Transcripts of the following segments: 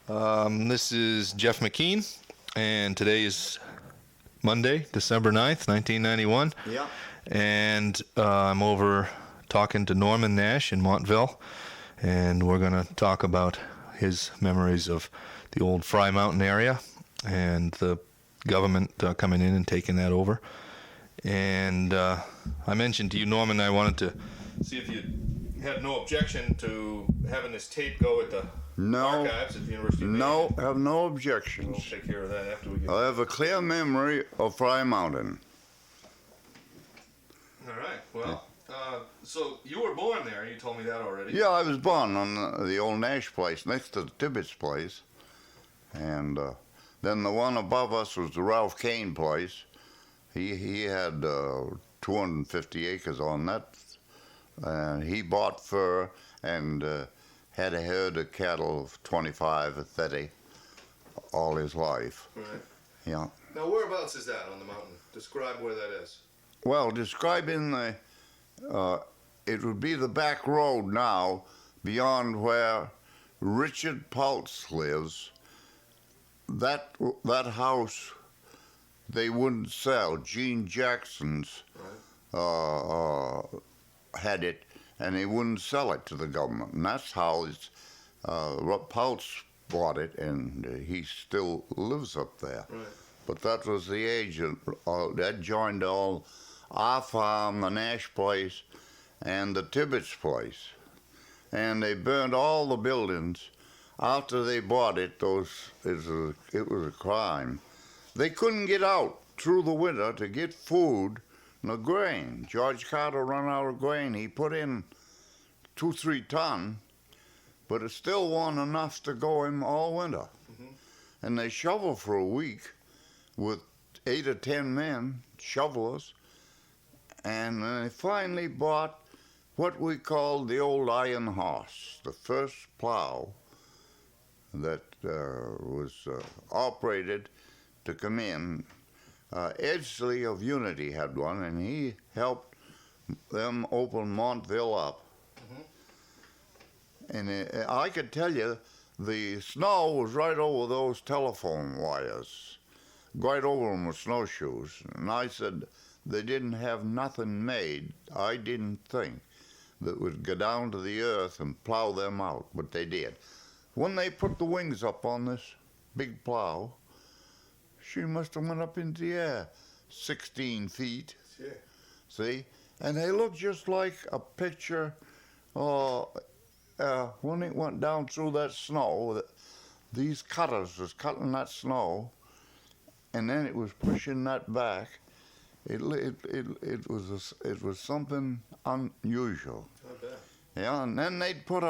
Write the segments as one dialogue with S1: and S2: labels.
S1: This is Jeff McKean, and today is Monday, December 9th, 1991.
S2: Yeah.
S1: And I'm over talking to Norman Nash in Montville, and we're going to talk about his memories of the old Frye Mountain area and the government coming in and taking that over. And I mentioned to you, Norman, I wanted to see if you had no objection to having this tape go at the archives at the University of Maine.
S2: No, have no objections.
S1: We'll take care of that after we get...
S2: I have a clear memory of Frye Mountain.
S1: All right. Well, so you were born there. You told me that already.
S2: Yeah, I was born on the old Nash place next to the Tibbetts place. And then the one above us was the Ralph Kane place. He had 250 acres on that. And he bought fur and had a herd of cattle of 25 or 30 all his life.
S1: Right.
S2: Yeah.
S1: Now, whereabouts is that on the mountain? Describe where that is.
S2: Well, describing it would be the back road now beyond where Richard Pulse lives. That house they wouldn't sell. Gene Jackson's had it, and they wouldn't sell it to the government. And that's how Pulse bought it, and he still lives up there.
S1: Right.
S2: But that was the agent that joined all our farm, the Nash place, and the Tibbetts place. And they burned all the buildings. After they bought it, it was a crime. They couldn't get out through the winter to get food and the grain. George Carter run out of grain. He put in 2-3 ton, but it still wasn't enough to go him all winter. Mm-hmm. And they shoveled for a week with 8 or 10 men, shovelers, and they finally bought what we called the old iron horse, the first plow that was operated to come in. Edgley of Unity had one, and he helped them open Montville up. Mm-hmm. And I could tell you, the snow was right over those telephone wires, right over them with snowshoes. And I said they didn't have nothing made, I didn't think, that would go down to the earth and plow them out, but they did. When they put the wings up on this big plow, she must have went up into the air 16 feet. Yeah. See? And they look just like a picture when it went down through that snow. These cutters was cutting that snow, and then it was pushing that back. It was something unusual. I bet. Yeah, and then they'd put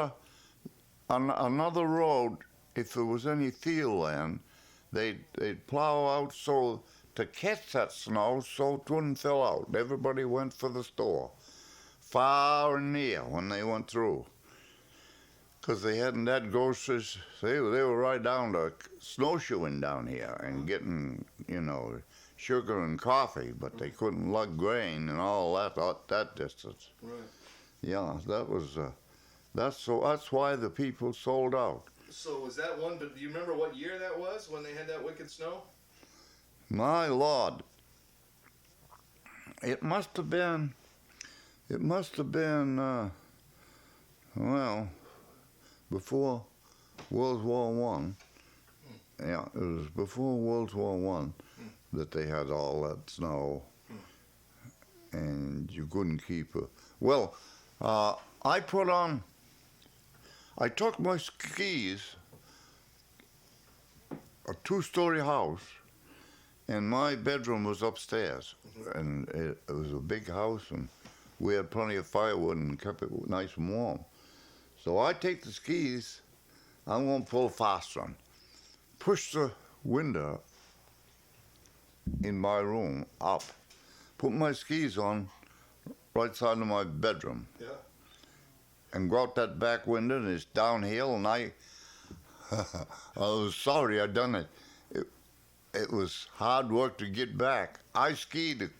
S2: another road, if there was any field land, they'd plow out so to catch that snow so it wouldn't fill out. Everybody went for the store, far and near when they went through. Because they hadn't had groceries. They were right down to snowshoeing down here and getting, sugar and coffee, but they couldn't lug grain and all that distance.
S1: Right.
S2: Yeah, that's why the people sold out.
S1: So was that one, but do you remember what year that was when they had that wicked snow?
S2: My Lord. It must have been, before World War One. Yeah, it was before World War One that they had all that snow, and you couldn't keep it. Well, I took my skis, a 2-story house, and my bedroom was upstairs. And it was a big house, and we had plenty of firewood and kept it nice and warm. So I take the skis, I'm going to pull a fast one, push the window in my room up, put my skis on right side of my bedroom. Yeah. And go out that back window, and it's downhill, and I was sorry I'd done it. It was hard work to get back. I skied a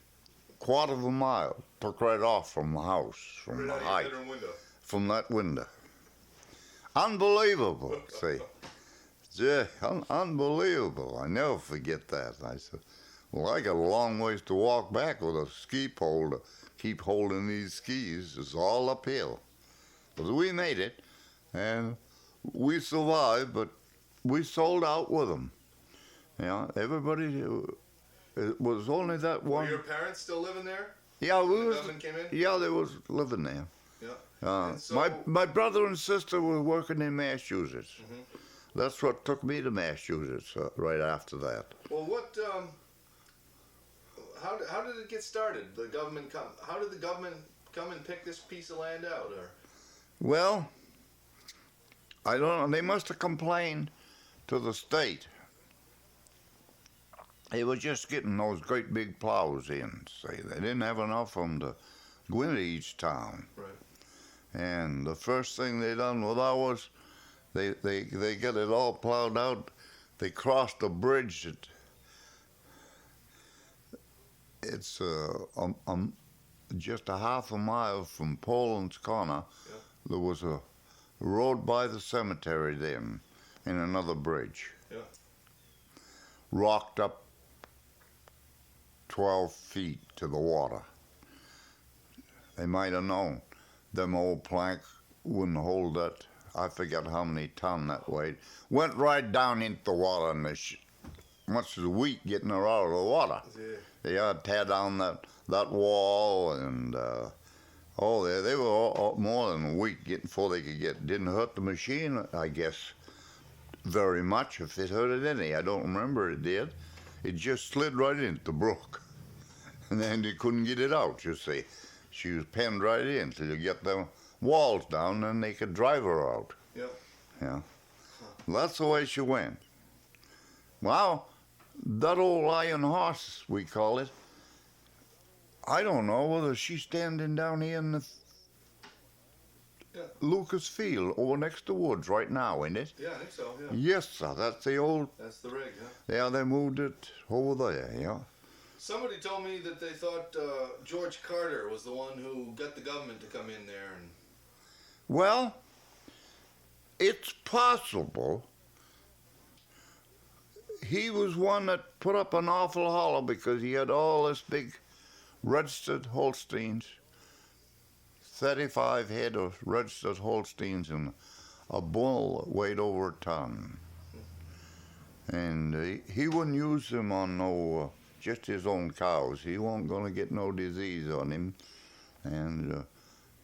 S2: quarter of a mile, took right off from the house, from the height, from that window. Unbelievable, see. Yeah, unbelievable. I never forget that. I said, well, I got a long ways to walk back with a ski pole to keep holding these skis. It's all uphill. But we made it, and we survived, but we sold out with them. Yeah, everybody, it was only that
S1: Were
S2: one.
S1: your parents still living there?
S2: Yeah,
S1: When the government came in?
S2: yeah, they was living there.
S1: Yeah. And so,
S2: My brother and sister were working in Massachusetts.
S1: Mhm.
S2: That's what took me to Massachusetts right after that.
S1: well, how did it get started? How did the government come and pick this piece of land out? Or
S2: Well, I don't know. They must have complained to the state. They were just getting those great big plows in. Say they didn't have enough of them to go into each town.
S1: Right.
S2: And the first thing they done with ours, they get it all plowed out. They crossed a bridge that it's just a half a mile from Poland's Corner.
S1: Yeah.
S2: There was a road by the cemetery then, and another bridge.
S1: Yeah.
S2: Rocked up 12 feet to the water. They might have known them old planks wouldn't hold that. I forget how many ton that weighed. Went right down into the water, and much as a week getting her out of the water.
S1: Yeah.
S2: They had to tear down that wall, and they were all more than a week before they could get. Didn't hurt the machine, I guess, very much. If it hurt it any, I don't remember it did. It just slid right into the brook, and then they couldn't get it out. You see, she was penned right in till you get the walls down, and they could drive her out.
S1: Yeah.
S2: Yeah, that's the way she went. Wow. That old iron horse, we call it, I don't know whether she's standing down here in the Lucas Field over next to Woods right now, isn't it?
S1: Yeah, I think so, yeah.
S2: Yes, sir. That's the old.
S1: That's the rig, huh?
S2: Yeah, they moved it over there, yeah.
S1: Somebody told me that they thought George Carter was the one who got the government to come in there. And
S2: Well, it's possible. He was one that put up an awful holler because he had all this big registered Holsteins, 35 head of registered Holsteins, and a bull that weighed over a ton. And he wouldn't use them on no, just his own cows. He wasn't going to get no disease on him. And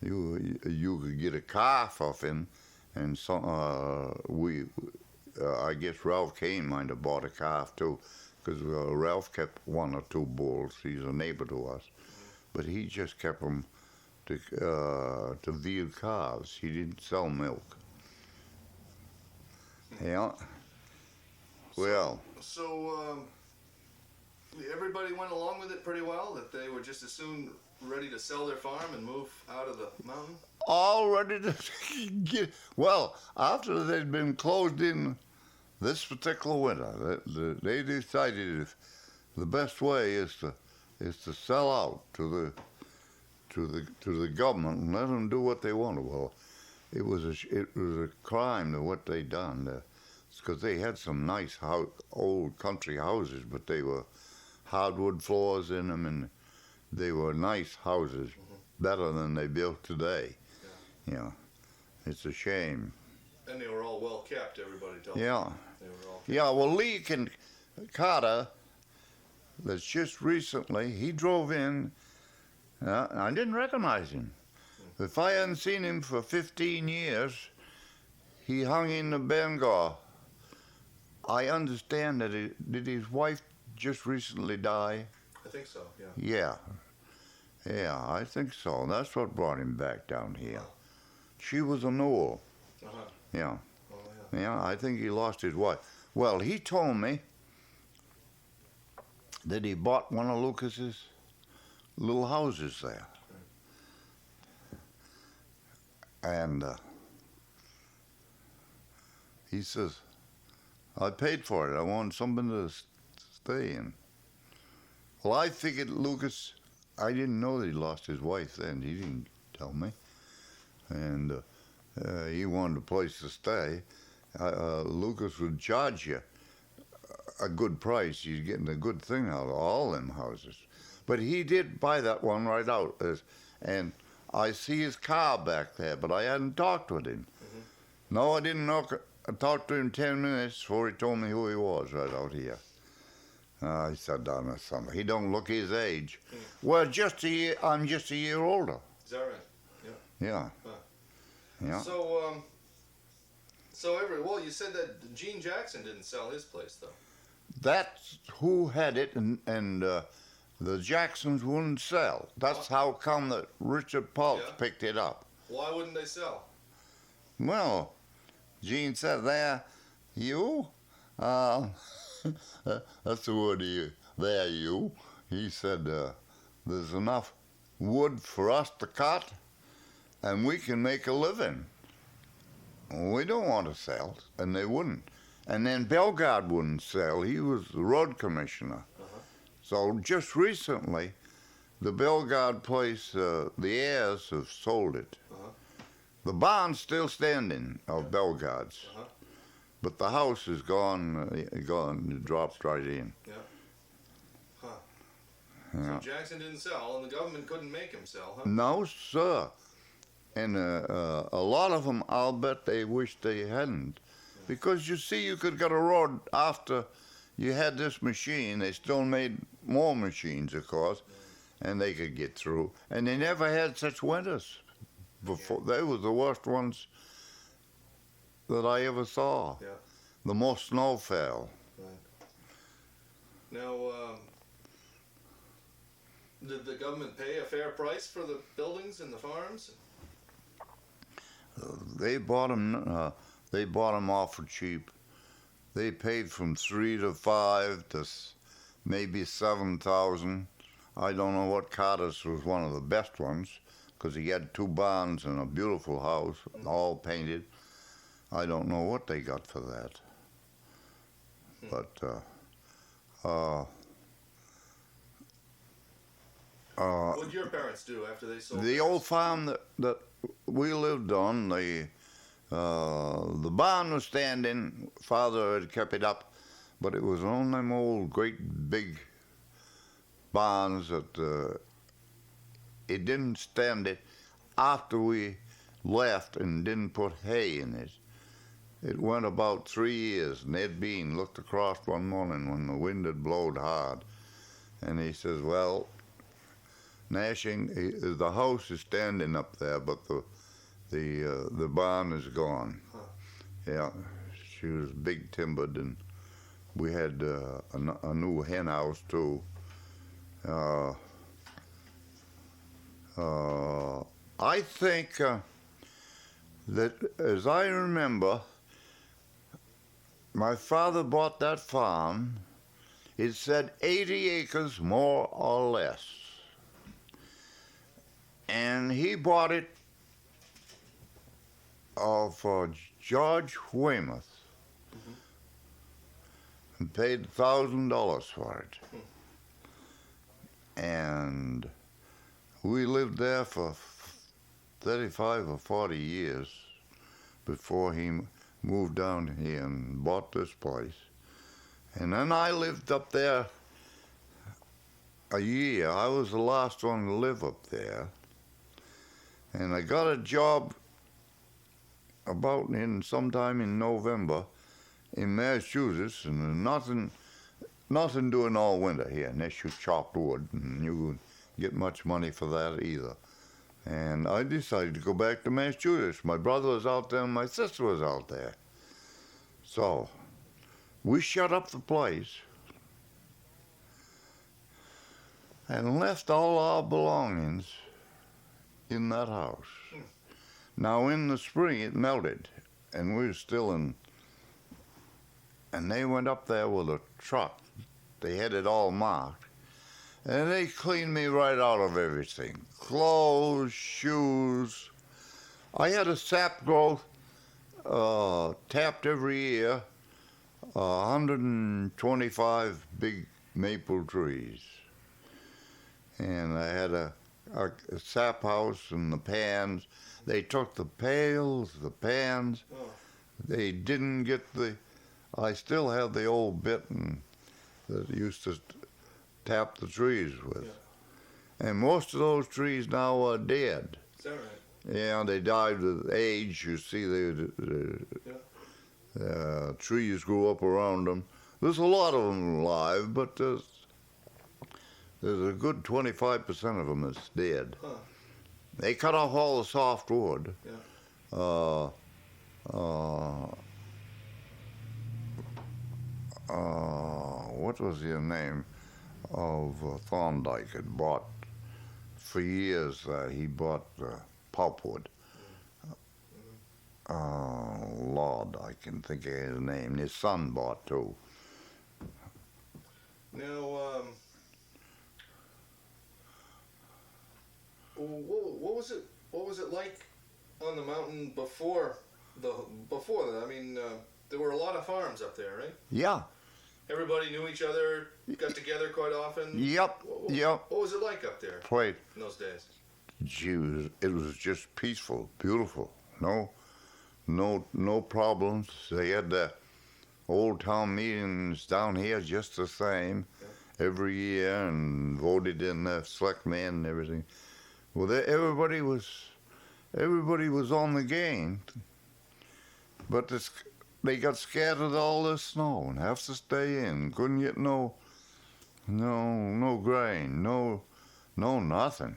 S2: you could get a calf off him, and I guess Ralph Kane might have bought a calf too, because Ralph kept one or two bulls. He's a neighbor to us, but he just kept them to veal calves. He didn't sell milk. Yeah. Well.
S1: So everybody went along with it pretty well. That they were just as soon ready to sell their farm and move out of the mountain.
S2: All ready to get. Well, after they'd been closed in this particular winter, they decided if the best way is to sell out to the government and let them do what they wanted. Well, it was a crime to what they done. Because they had some nice old country houses, but they were hardwood floors in them, and they were nice houses, better than they built today. Yeah. You know, it's a shame.
S1: And they were all well kept, everybody told me.
S2: Yeah.
S1: They were all kept.
S2: Yeah, well, Lee Carter, that's just recently, he drove in. I didn't recognize him. If I hadn't seen him for 15 years, he hung in the Bangor. I understand that did his wife just recently die?
S1: I think so, yeah.
S2: Yeah. Yeah, I think so. That's what brought him back down here. She was a Newell.
S1: Uh-huh.
S2: Yeah.
S1: Oh, yeah.
S2: Yeah, I think he lost his wife. Well, he told me that he bought one of Lucas's little houses there. And he says, I paid for it. I wanted somebody to stay in. Well, I figured Lucas, I didn't know that he lost his wife then. He didn't tell me. And he wanted a place to stay. Lucas would charge you a good price. You're getting a good thing out of all them houses. But he did buy that one right out. And I see his car back there, but I hadn't talked with him. Mm-hmm. No, I didn't know. I talked to him 10 minutes before he told me who he was right out here. He sat down or something. He don't look his age. Mm. Well, I'm just a year older.
S1: Is that right? Yeah.
S2: Yeah.
S1: Huh.
S2: Yeah.
S1: So, you said that Gene Jackson didn't sell his place, though.
S2: That's who had it, and the Jacksons wouldn't sell. That's how come that Richard Pulse picked it up.
S1: Why wouldn't they sell?
S2: Well, Gene said, "There, you? That's the word there, you." He said, "There's enough wood for us to cut, and we can make a living. We don't want to sell," and they wouldn't. And then Bellegarde wouldn't sell. He was the road commissioner. Uh-huh. So just recently, the Bellegarde place, the heirs have sold it. Uh-huh. The barn's still standing of Bellegarde's, but the house is gone. It dropped right in.
S1: Yeah. Huh. Yeah. So Jackson didn't sell, and the government couldn't make him sell, huh?
S2: No, sir. And a lot of them, I'll bet they wish they hadn't. Because you see, you could get a road after you had this machine. They still made more machines, of course, and they could get through. And they never had such winters before. They were the worst ones that I ever saw.
S1: Yeah.
S2: The most snow fell.
S1: Right. Now, did the government pay a fair price for the buildings and the farms?
S2: They bought them. They bought them awful cheap. They paid from 3 to 5 to maybe 7,000. I don't know what Carter's was one of the best ones, because he had 2 barns and a beautiful house, all painted. I don't know what they got for that. But
S1: what did your parents do after they sold
S2: the old farm that we lived on? The barn was standing. Father had kept it up, but it was on them old, great, big barns that it didn't stand it. After we left and didn't put hay in it, it went about 3 years. Ned Bean looked across one morning when the wind had blowed hard, and he says, "Well, Nashing, the house is standing up there, but the barn is gone." Huh. Yeah, she was big timbered, and we had a new hen house too. I think that, as I remember, my father bought that farm. It said 80 acres, more or less. And he bought it for George Weymouth, and paid $1,000 for it. And we lived there for 35 or 40 years before he moved down here and bought this place. And then I lived up there a year. I was the last one to live up there. And I got a job sometime in November in Massachusetts, and nothing doing all winter here unless you chopped wood, and you wouldn't get much money for that either. And I decided to go back to Massachusetts. My brother was out there and my sister was out there. So we shut up the place and left all our belongings in that house. Now in the spring it melted, and we were still in, and they went up there with a truck. They had it all marked, and they cleaned me right out of everything. Clothes, shoes. I had a sap growth tapped every year, 125 big maple trees. And I had a sap house and the pans. They took the pails, the pans. They didn't get I still have the old bitten that used to tap the trees with. Yeah. And most of those trees now are dead.
S1: Is that right?
S2: Yeah, they died with age. You see, trees grew up around them. There's a lot of them alive, but there's a good 25% of them that's dead. Huh. They cut off all the soft wood. Yeah. What was the name of Thorndike had bought for years? He bought pulpwood. Lord, I can think of his name. His son bought too.
S1: Now, what was it? What was it like on the mountain before that? I mean, there were a lot of farms up there, right?
S2: Yeah.
S1: Everybody knew each other, got together quite often.
S2: Yep.
S1: What was it like up there?
S2: Wait.
S1: In those days?
S2: Gee, it was just peaceful, beautiful. No problems. They had the old town meetings down here just the same every year, and voted in the selectmen and everything. Well, everybody was on the game, but they got scared of all this snow and have to stay in. Couldn't get no grain, no nothing.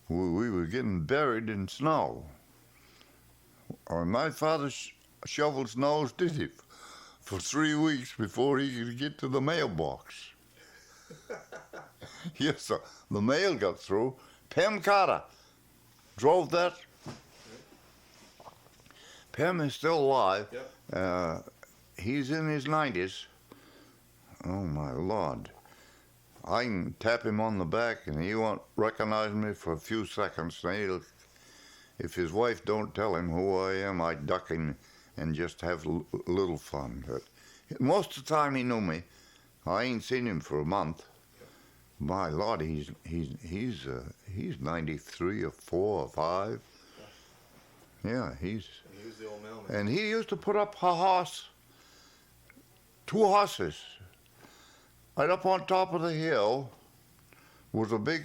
S2: We were getting buried in snow. My father shoveled snows, did he, for 3 weeks before he could get to the mailbox. Yes, sir. The mail got through. Pem Carter drove that. Pem is still alive. Yep. He's in his 90s. Oh, my Lord. I can tap him on the back and he won't recognize me for a few seconds. Then if his wife don't tell him who I am, I duck him and just have a little fun. But most of the time he knew me. I ain't seen him for a month. My Lord, he's 93 or 4 or 5. Yeah,
S1: He was the old mailman.
S2: And he used to put up a horse, 2 horses. Right up on top of the hill was a big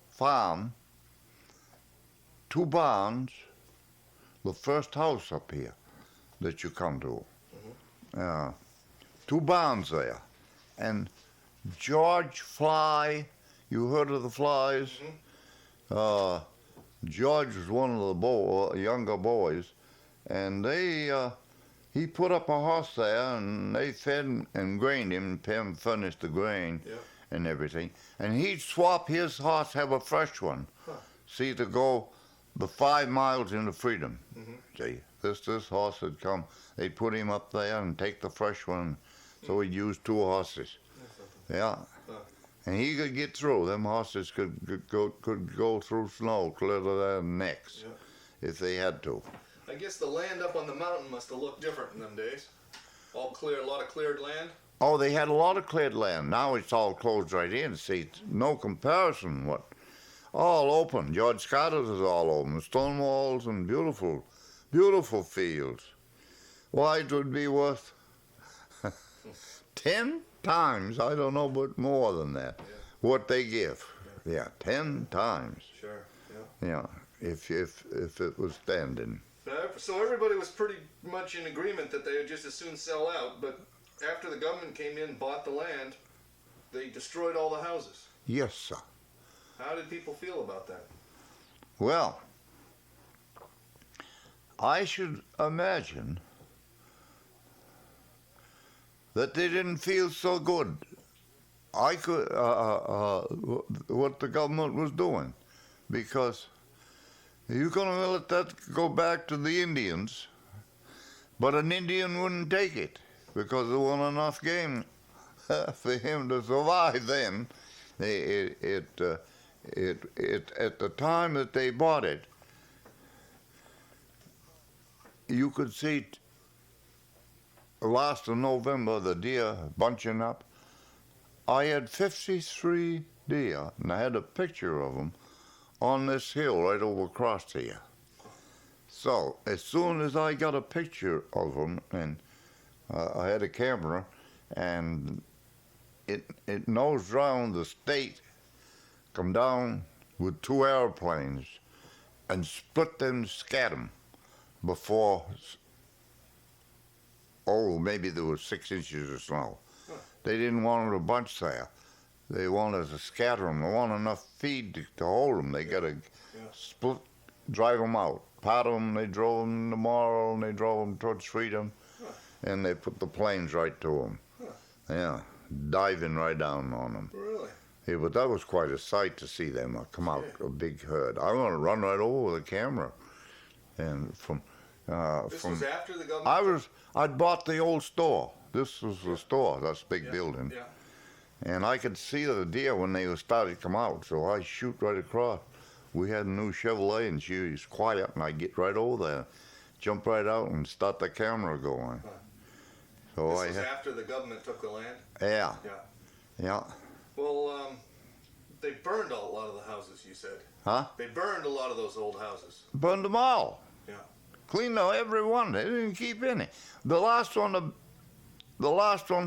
S2: farm, 2 barns, the first house up here that you come to. Mm-hmm. 2 barns there. And George Frye, you heard of the Flies? Mm-hmm. George was one of the younger boys, and he put up a horse there, and they fed and grained him. Pam furnished the grain and everything. And he'd swap his horse, have a fresh one. Huh. See, to go the 5 miles into freedom. Mm-hmm. See, this horse would come. They'd put him up there and take the fresh one. So he'd use 2 horses. Yeah. Huh. And he could get through. Them horses could go through snow clear to their necks if they had to.
S1: I guess the land up on the mountain must have looked different in them days. All clear, a lot of cleared land?
S2: Oh, they had a lot of cleared land. Now it's all closed right in. See, no comparison. All open. George Scott's is all open. Stone walls and beautiful, beautiful fields. Why, it would be worth 10 times, I don't know, but more than that, what they give. Yeah, 10 times.
S1: Sure,
S2: yeah. If it was standing.
S1: So everybody was pretty much in agreement that they would just as soon sell out, but after the government came in and bought the land, they destroyed all the houses.
S2: Yes, sir.
S1: How did people feel about that?
S2: Well, I should imagine that they didn't feel so good. I could what the government was doing, because you're going to let that go back to the Indians, but an Indian wouldn't take it because there wasn't enough game for him to survive. Then, at the time that they bought it, you could see last of November the deer bunching up. I had 53 deer, and I had a picture of them on this hill right over across here. So as soon as I got a picture of them, and I had a camera, and it nosed round the state, come down with 2 airplanes, and split them, scat them before. Oh, maybe there was 6 inches of snow.
S1: Huh.
S2: They didn't want it a bunch there. They wanted to scatter them. They want enough feed to hold them. They got to split, drive them out. Part of them, they drove them tomorrow, and they drove them towards freedom, and they put the planes right to them. Yeah, diving right down on them.
S1: Really?
S2: Yeah, but that was quite a sight to see them come out, a big herd. I want to run right over with a camera, and
S1: This was after the government.
S2: I'd bought the old store. This was the store. That's a big building.
S1: Yeah.
S2: And I could see the deer when they started to come out, so I shoot right across. We had a new Chevrolet, and she was quiet, and I get right over there, jump right out, and start the camera going.
S1: Huh.
S2: So
S1: This was after the government took the land?
S2: Yeah.
S1: Yeah.
S2: Yeah.
S1: Well, they burned a lot of the houses, you said.
S2: Huh?
S1: They burned a lot of those old houses.
S2: Burned them all.
S1: Yeah.
S2: Cleaned out every one. They didn't keep any. The last one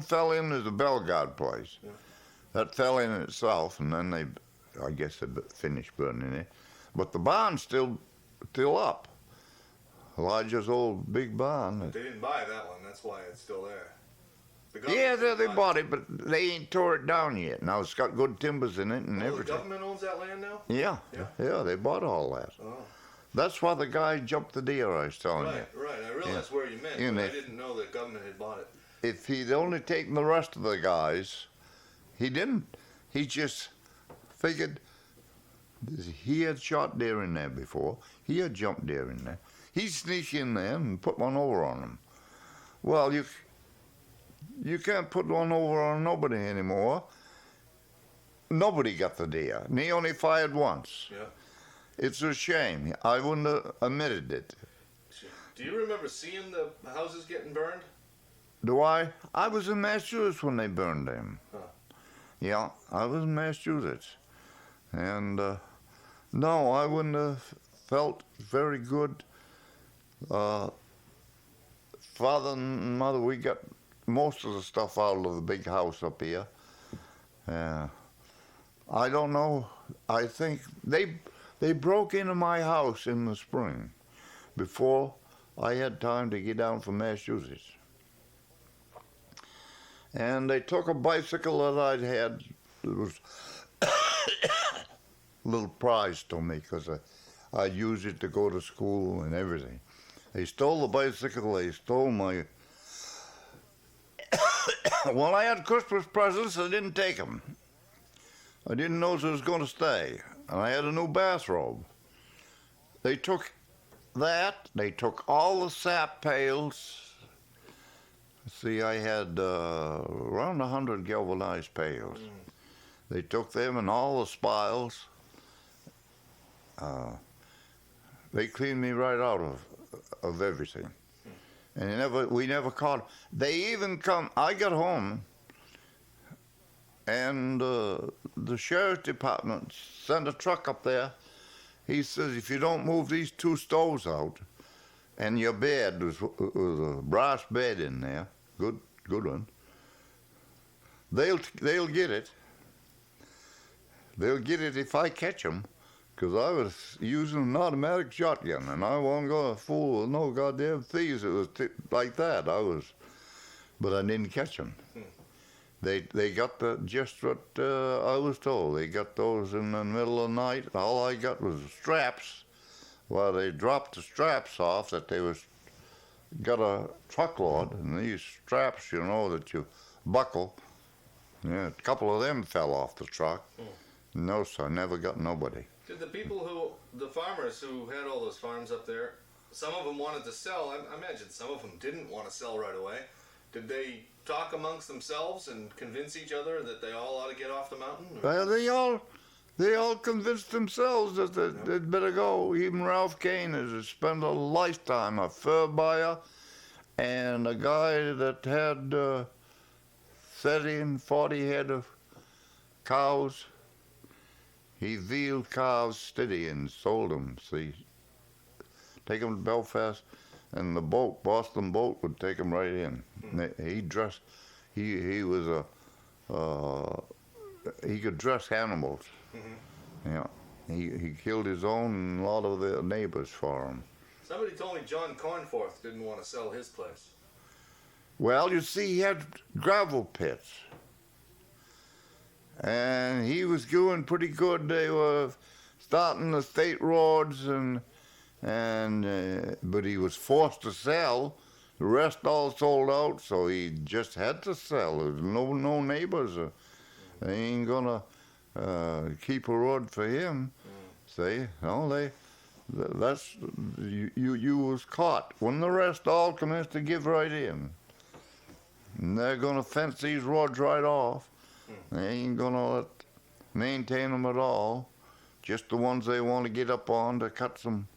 S2: fell in is the Bellegarde place.
S1: Yeah.
S2: That fell in itself, and then I guess they finished burning it. But the barn's still up. Elijah's old big barn.
S1: They didn't buy that one. That's why it's still there.
S2: Yeah, they bought it, but they ain't tore it down yet. Now it's got good timbers in it and everything.
S1: The government owns that land now?
S2: Yeah, they bought all that.
S1: Oh.
S2: That's why the guy jumped the deer I was telling you.
S1: Right. I realized where you meant, but I didn't know the government had bought it.
S2: If he'd only taken the rest of the guys, he didn't. He just figured he had shot deer in there before. He had jumped deer in there. He'd sneak in there and put one over on them. Well, you can't put one over on nobody anymore. Nobody got the deer, and he only fired once.
S1: Yeah.
S2: It's a shame. I wouldn't have admitted it.
S1: Do you remember seeing the houses getting burned?
S2: Do I? I was in Massachusetts when they burned them.
S1: Huh.
S2: Yeah, I was in Massachusetts. And no, I wouldn't have felt very good. Father and Mother, we got most of the stuff out of the big house up here. I don't know. I think they broke into my house in the spring before I had time to get down from Massachusetts. And they took a bicycle that I'd had. It was a little prize to me because I'd use it to go to school and everything. They stole the bicycle. They stole my... When I had Christmas presents, I didn't take them. I didn't know if it was going to stay. And I had a new bathrobe. They took that. They took all the sap pails. See, I had around 100 galvanized pails. They took them and all the spiles. They cleaned me right out of everything. And we never caught. They even come. I got home, and the sheriff's department sent a truck up there. He says, if you don't move these 2 stoves out, and your bed was a brass bed in there, good one. They'll get it. They'll get it if I catch them. Because I was using an automatic shotgun, and I wasn't going to fool with no goddamn thieves. It was like that. But I didn't catch them. They got just what I was told. They got those in the middle of the night. All I got was straps. Well, they dropped the straps off that they got a truckload, and these straps, that you buckle. Yeah, a couple of them fell off the truck. No, sir, never got nobody.
S1: Did the farmers who had all those farms up there, some of them wanted to sell. I imagine some of them didn't want to sell right away. Did they talk amongst themselves and convince each other that they all ought to get off the mountain?
S2: Well, they all convinced themselves that they'd better go. Even Ralph Kane has spent a lifetime, a fur buyer, and a guy that had 30 and 40 head of cows. He vealed calves steady and sold them, see. take them to Belfast, and the boat, Boston boat, would take them right in. He dressed, he was he could dress animals. Yeah, he killed his own and a lot of the neighbors for him.
S1: Somebody told me John Cornforth didn't want to sell his place.
S2: Well, you see, he had gravel pits, and he was doing pretty good. They were starting the state roads, but he was forced to sell. The rest all sold out, so he just had to sell. There's no neighbors. They ain't gonna keep a road for him. See, no, that's you was caught when the rest all commenced to give right in. And they're gonna fence these roads right off. They ain't gonna maintain them at all. Just the ones they want to get up on to cut some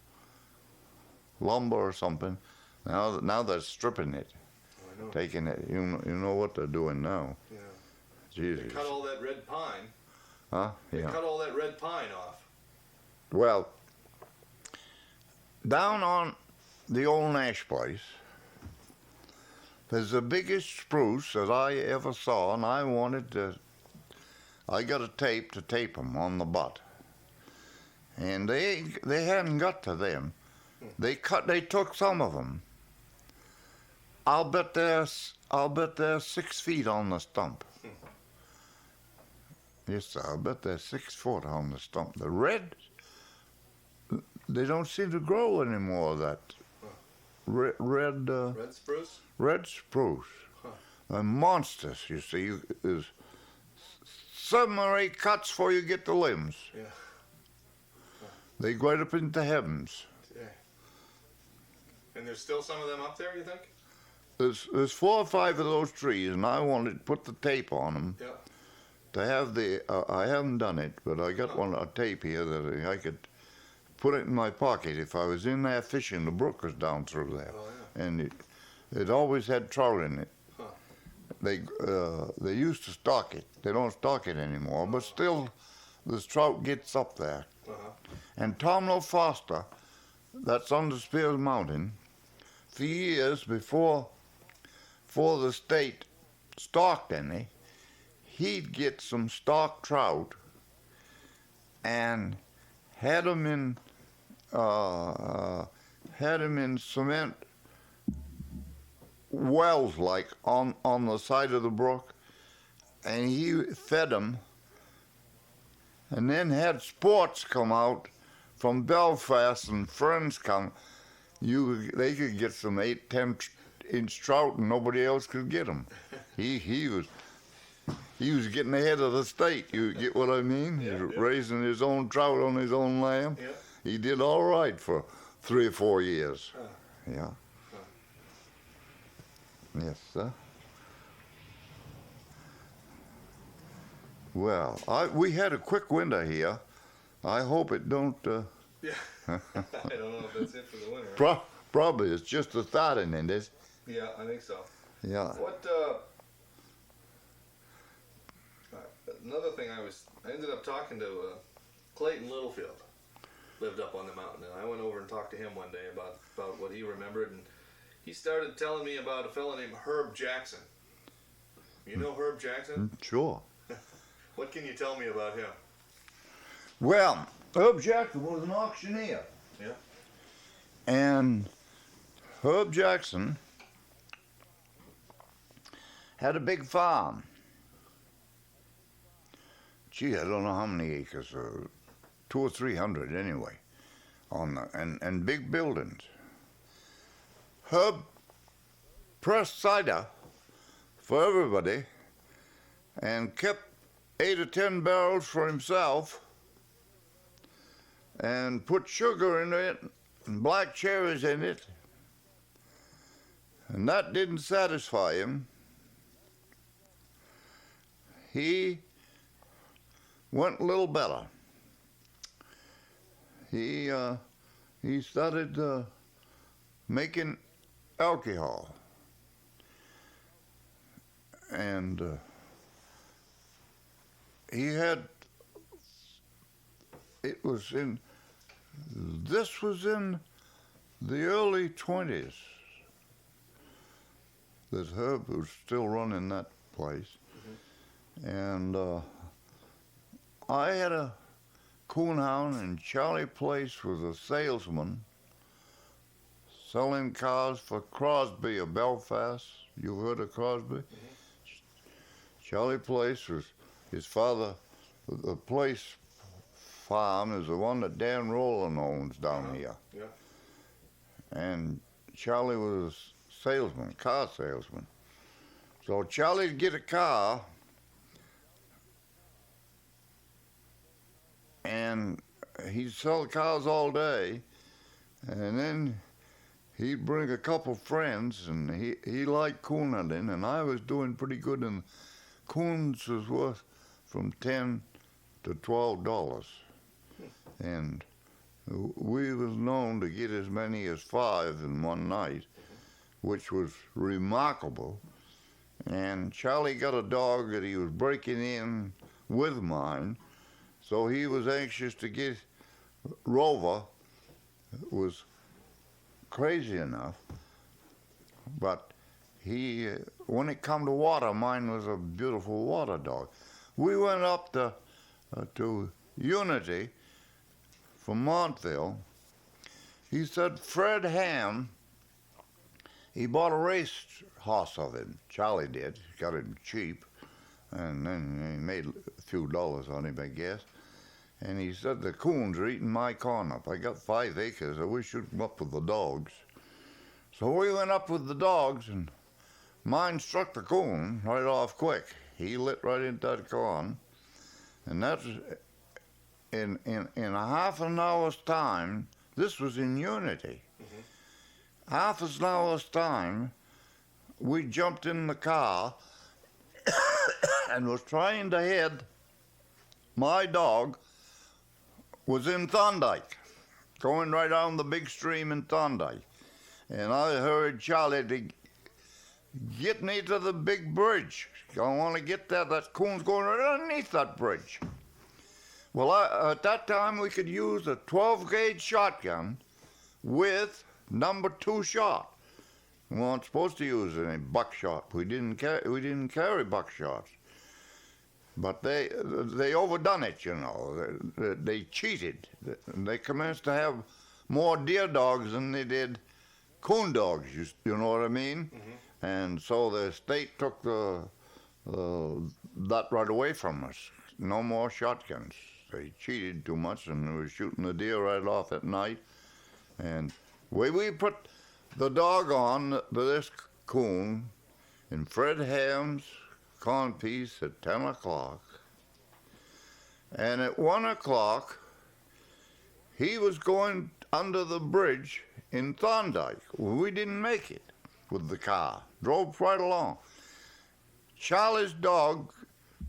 S2: lumber or something. Now they're stripping it, taking it. You know what they're doing now.
S1: Yeah.
S2: Jesus.
S1: They cut all that red pine.
S2: Huh?
S1: They
S2: Yeah.
S1: cut all that red pine off.
S2: Well, down on the old Nash place, there's the biggest spruce that I ever saw, and I got a tape to tape them on the butt. And they hadn't got to them. They took some of them. I'll bet they're 6 feet on the stump. Yes, sir, I'll bet they're 6 foot on the stump. The red, they don't seem to grow anymore. That red
S1: spruce.
S2: Red spruce. They're monsters. You see, there's 7 or 8 cuts before you get the limbs.
S1: Yeah.
S2: They go right up into heavens.
S1: Yeah. And there's still some of them up there, you think?
S2: There's 4 or 5 of those trees, and I wanted to put the tape on them.
S1: Yeah.
S2: To have I haven't done it, but I got a tape here that I could put it in my pocket. If I was in there fishing, the brook was down through there.
S1: Oh, yeah.
S2: And it always had trout in it.
S1: Huh.
S2: They used to stock it. They don't stock it anymore, but still, this trout gets up there.
S1: Uh-huh.
S2: And Tomlo Foster, that's on the Frye Mountain, for years before the state stocked any, he'd get some stock trout and had them in cement wells, like on the side of the brook, and he fed them, and then had sports come out from Belfast and friends come. They could get some 8-10-inch trout, and nobody else could get them. He was getting ahead of the state. You get what I mean?
S1: Yeah,
S2: He's raising his own trout on his own land.
S1: Yeah.
S2: He did all right for 3 or 4 years. Yeah. Yes, sir. Well, we had a quick winter here. I hope it don't.
S1: Yeah. I don't know if that's it for the winter.
S2: Probably it's just the starting, isn't it?
S1: Yeah, I think so.
S2: Yeah.
S1: What? Another thing, I ended up talking to Clayton Littlefield, lived up on the mountain, and I went over and talked to him one day about what he remembered, and he started telling me about a fellow named Herb Jackson. You know Herb Jackson?
S2: Sure.
S1: What can you tell me about him?
S2: Well, Herb Jackson was an auctioneer.
S1: Yeah.
S2: And Herb Jackson had a big farm. Gee, I don't know how many acres, 200 or 300 anyway, and big buildings. Herb pressed cider for everybody and kept 8 or 10 barrels for himself and put sugar in it and black cherries in it. And that didn't satisfy him. He went a little better. He started making alcohol. And this was in the early 20s that Herb was still running that place. And I had a coonhound, and Charlie Place was a salesman selling cars for Crosby of Belfast. You heard of Crosby? Charlie Place was his father. The Place farm is the one that Dan Rowland owns down here.
S1: Yeah.
S2: And Charlie was a salesman, car salesman. So Charlie'd get a car, and he'd sell cars all day, and then he'd bring a couple friends, and he liked coon hunting, and I was doing pretty good, and coons was worth from $10 to $12. And we was known to get as many as 5 in one night, which was remarkable. And Charlie got a dog that he was breaking in with mine, so he was anxious to get Rover. It was crazy enough, but he, when it come to water, mine was a beautiful water dog. We went up to Unity from Montville. He said Fred Ham, he bought a race horse of him. Charlie did. He got him cheap, and then he made a few dollars on him, I guess. And he said, the coons are eating my corn up. I got 5 acres. I wish you'd come up with the dogs. So we went up with the dogs, and mine struck the coon right off quick. He lit right into that corn. And that's in a half an hour's time. This was in Unity. Half an hour's time, we jumped in the car and was trying to head. My dog was in Thorndike, going right down the big stream in Thorndike. And I heard Charlie to get me to the big bridge. I want to get there. That coon's going right underneath that bridge. Well, at that time, we could use a 12-gauge shotgun with number 2 shot. We weren't supposed to use any buckshot. We didn't carry buckshots. But they overdone it, you know. They cheated. They commenced to have more deer dogs than they did coon dogs, you know what I mean? And so the state took that right away from us. No more shotguns. They cheated too much, and they were shooting the deer right off at night. And we put the dog on this coon in Fred Ham's corn piece at 10 o'clock. And at 1 o'clock, he was going under the bridge in Thorndike. We didn't make it with the car. Drove right along. Charlie's dog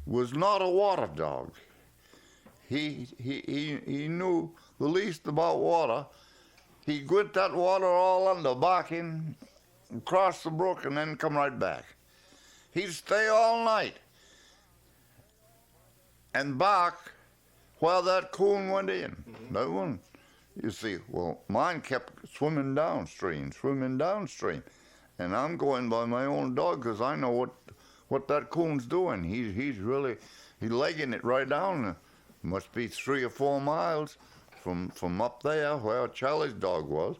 S2: was not a water dog. He knew the least about water. He'd get that water all under, barking, cross the brook, and then come right back. He'd stay all night and bark while that coon went in. That one, you see, well, mine kept swimming downstream. And I'm going by my own dog because I know what that coon's doing. He's legging it right down. Must be 3 or 4 miles from up there where Charlie's dog was.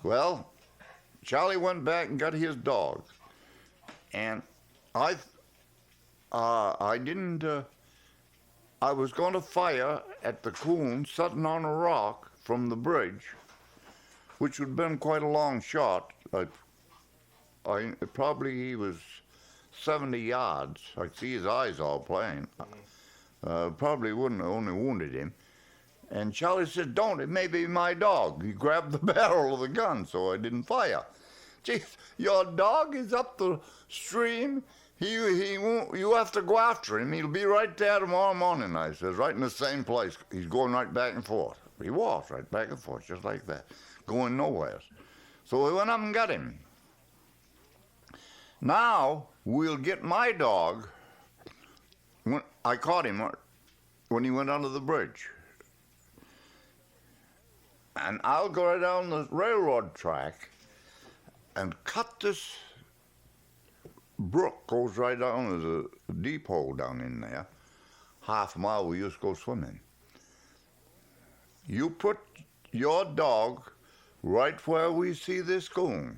S2: Well, Charlie went back and got his dog. And I was going to fire at the coon sitting on a rock from the bridge, which would have been quite a long shot. Probably he was 70 yards. I see his eyes all playing. Probably wouldn't have only wounded him. And Charlie said, "Don't, it may be my dog." He grabbed the barrel of the gun, so I didn't fire. "Gee, your dog is up the stream. He won't, you have to go after him. He'll be right there tomorrow morning," I says, "right in the same place. He's going right back and forth." He was right back and forth, just like that, going nowhere. So we went up and got him. Now we'll get my dog. I caught him when he went under the bridge. And I'll go right down the railroad track and cut this brook, goes right down. There's a deep hole down in there. Half a mile we used to go swimming. You put your dog right where we see this coon.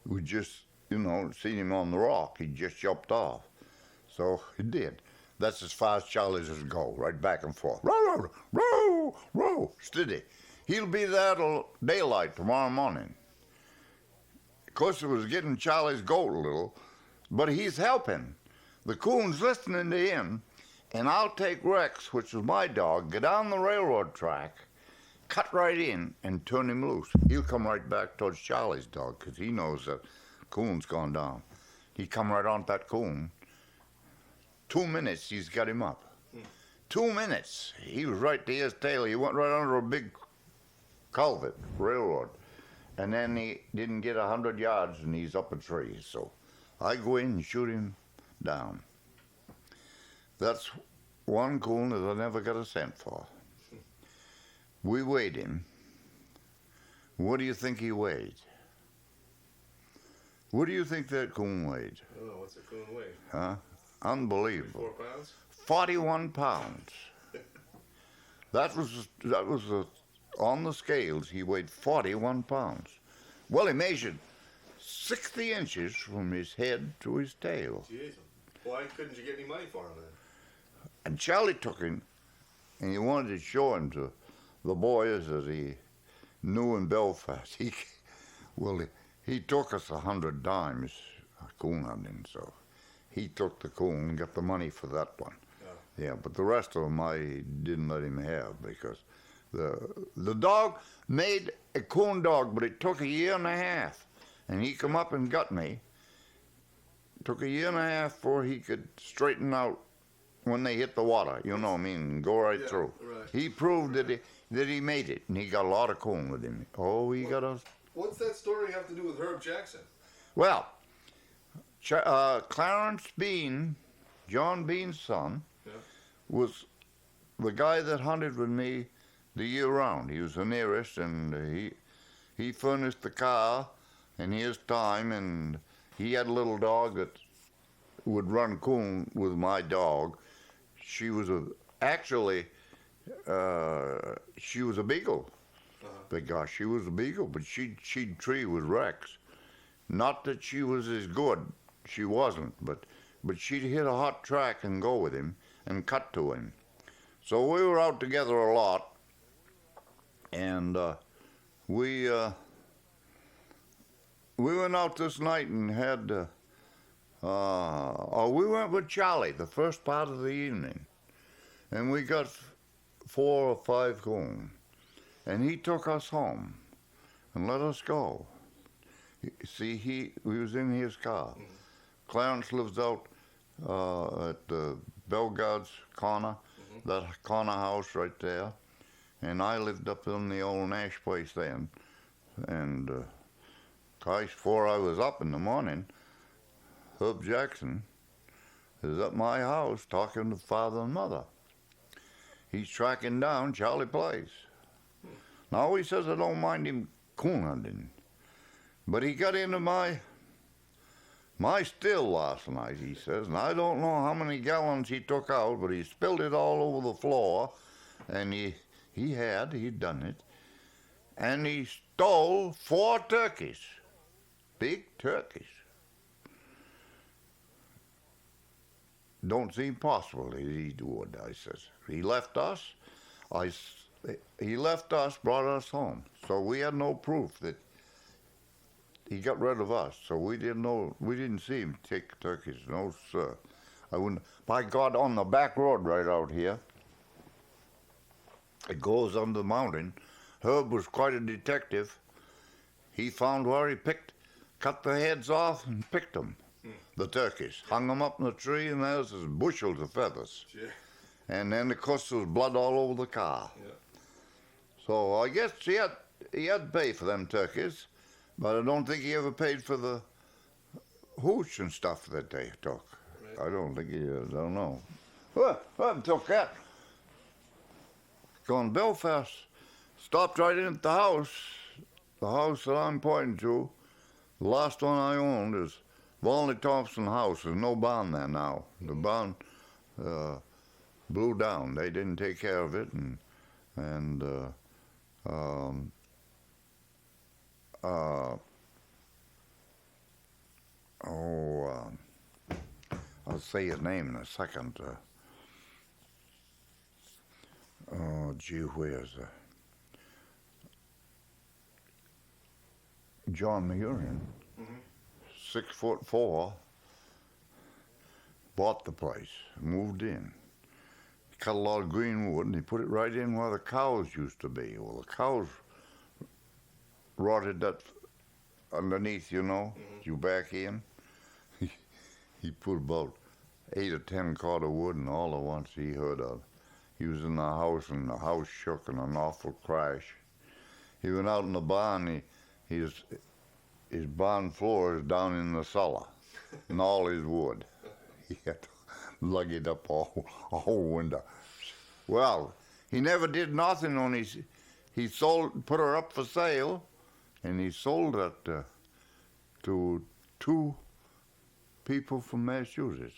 S2: We just, seen him on the rock. He just jumped off. So he did. That's as far as Charlie's will go, right back and forth. Row, row, row, steady. He'll be there till daylight tomorrow morning. Of course, it was getting Charlie's goat a little, but he's helping. The coon's listening to him, and I'll take Rex, which is my dog, get down the railroad track, cut right in, and turn him loose. He'll come right back towards Charlie's dog, because he knows that coon's gone down. He come right on that coon. 2 minutes, he's got him up. 2 minutes. He was right to his tail. He went right under a big culvert, railroad. And then he didn't get 100 yards, and he's up a tree. So I go in and shoot him down. That's one coon that I never got a cent for. We weighed him. What do you think he weighed? What do you think that coon weighed?
S1: Oh, what's a coon weigh?
S2: Huh? Unbelievable.
S1: 4 pounds?
S2: 41 pounds. That was on the scales. He weighed 41 pounds. Well, he measured 60 inches from his head to his tail.
S1: Jeez. Why couldn't you get any money for him then?
S2: And Charlie took him, and he wanted to show him to the boys that he knew in Belfast. He took us 100 dimes coon hunting, so he took the coon and got the money for that one. Oh. Yeah, but the rest of them I didn't let him have because the dog made a coon dog, but it took 1.5 years. And he come up and got me. It took 1.5 years before he could straighten out when they hit the water, go right through. Right. He proved that he made it, and he got a lot of coon with him. Oh, he got us.
S1: What's that story have to do with Herb Jackson?
S2: Well, Clarence Bean, John Bean's son, was the guy that hunted with me the year round. He was the nearest, and he furnished the car and his time, and he had a little dog that would run coon with my dog. She was she was a beagle. But gosh, she was a beagle, but she'd tree with Rex. Not that she was as good, she wasn't, but she'd hit a hot track and go with him and cut to him. So we were out together a lot, and we went out this night and had, we went with Charlie the first part of the evening, and we got 4 or 5 coon. And he took us home and let us go. See, we was in his car. Mm-hmm. Clarence lives out at Bellegarde's corner, that corner house right there. And I lived up in the old Nash place then. And, gosh, before I was up in the morning, Herb Jackson is at my house talking to father and mother. He's tracking down Charlie Place. Now, he says I don't mind him coon hunting, but he got into my still last night, he says, and I don't know how many gallons he took out, but he spilled it all over the floor, and he'd done it, and he stole 4 turkeys, big turkeys. Don't seem possible that he would, I says. He left us, brought us home. So we had no proof that he got rid of us. So we didn't see him take turkeys. No, sir. I wouldn't. By God, on the back road right out here, it goes on the mountain. Herb was quite a detective. He found where he cut the heads off and picked them, the turkeys. Hung them up in the tree, and there's bushels of feathers. Yeah. And then, of course, there was blood all over the car. Yeah. So I guess he had to pay for them turkeys, but I don't think he ever paid for the hooch and stuff that they took. Right. I don't think he did. I don't know. Well, I took that. Going Belfast, stopped right in at the house that I'm pointing to. The last one I owned is Volney Thompson House. There's no barn there now. The barn blew down. They didn't take care of it, and I'll say his name in a second. Where's John Murian, 6'4", bought the place, moved in. He cut a lot of green wood and he put it right in where the cows used to be. Well, the cows rotted that underneath, you back in. He put about 8 or 10 cord of wood, and all at once he heard he was in the house, and the house shook in an awful crash. He went out in the barn. His barn floor is down in the cellar, and all his wood. He had to lug it up a whole window. Well, he never did nothing on his. He put her up for sale, and he sold it to 2 people from Massachusetts.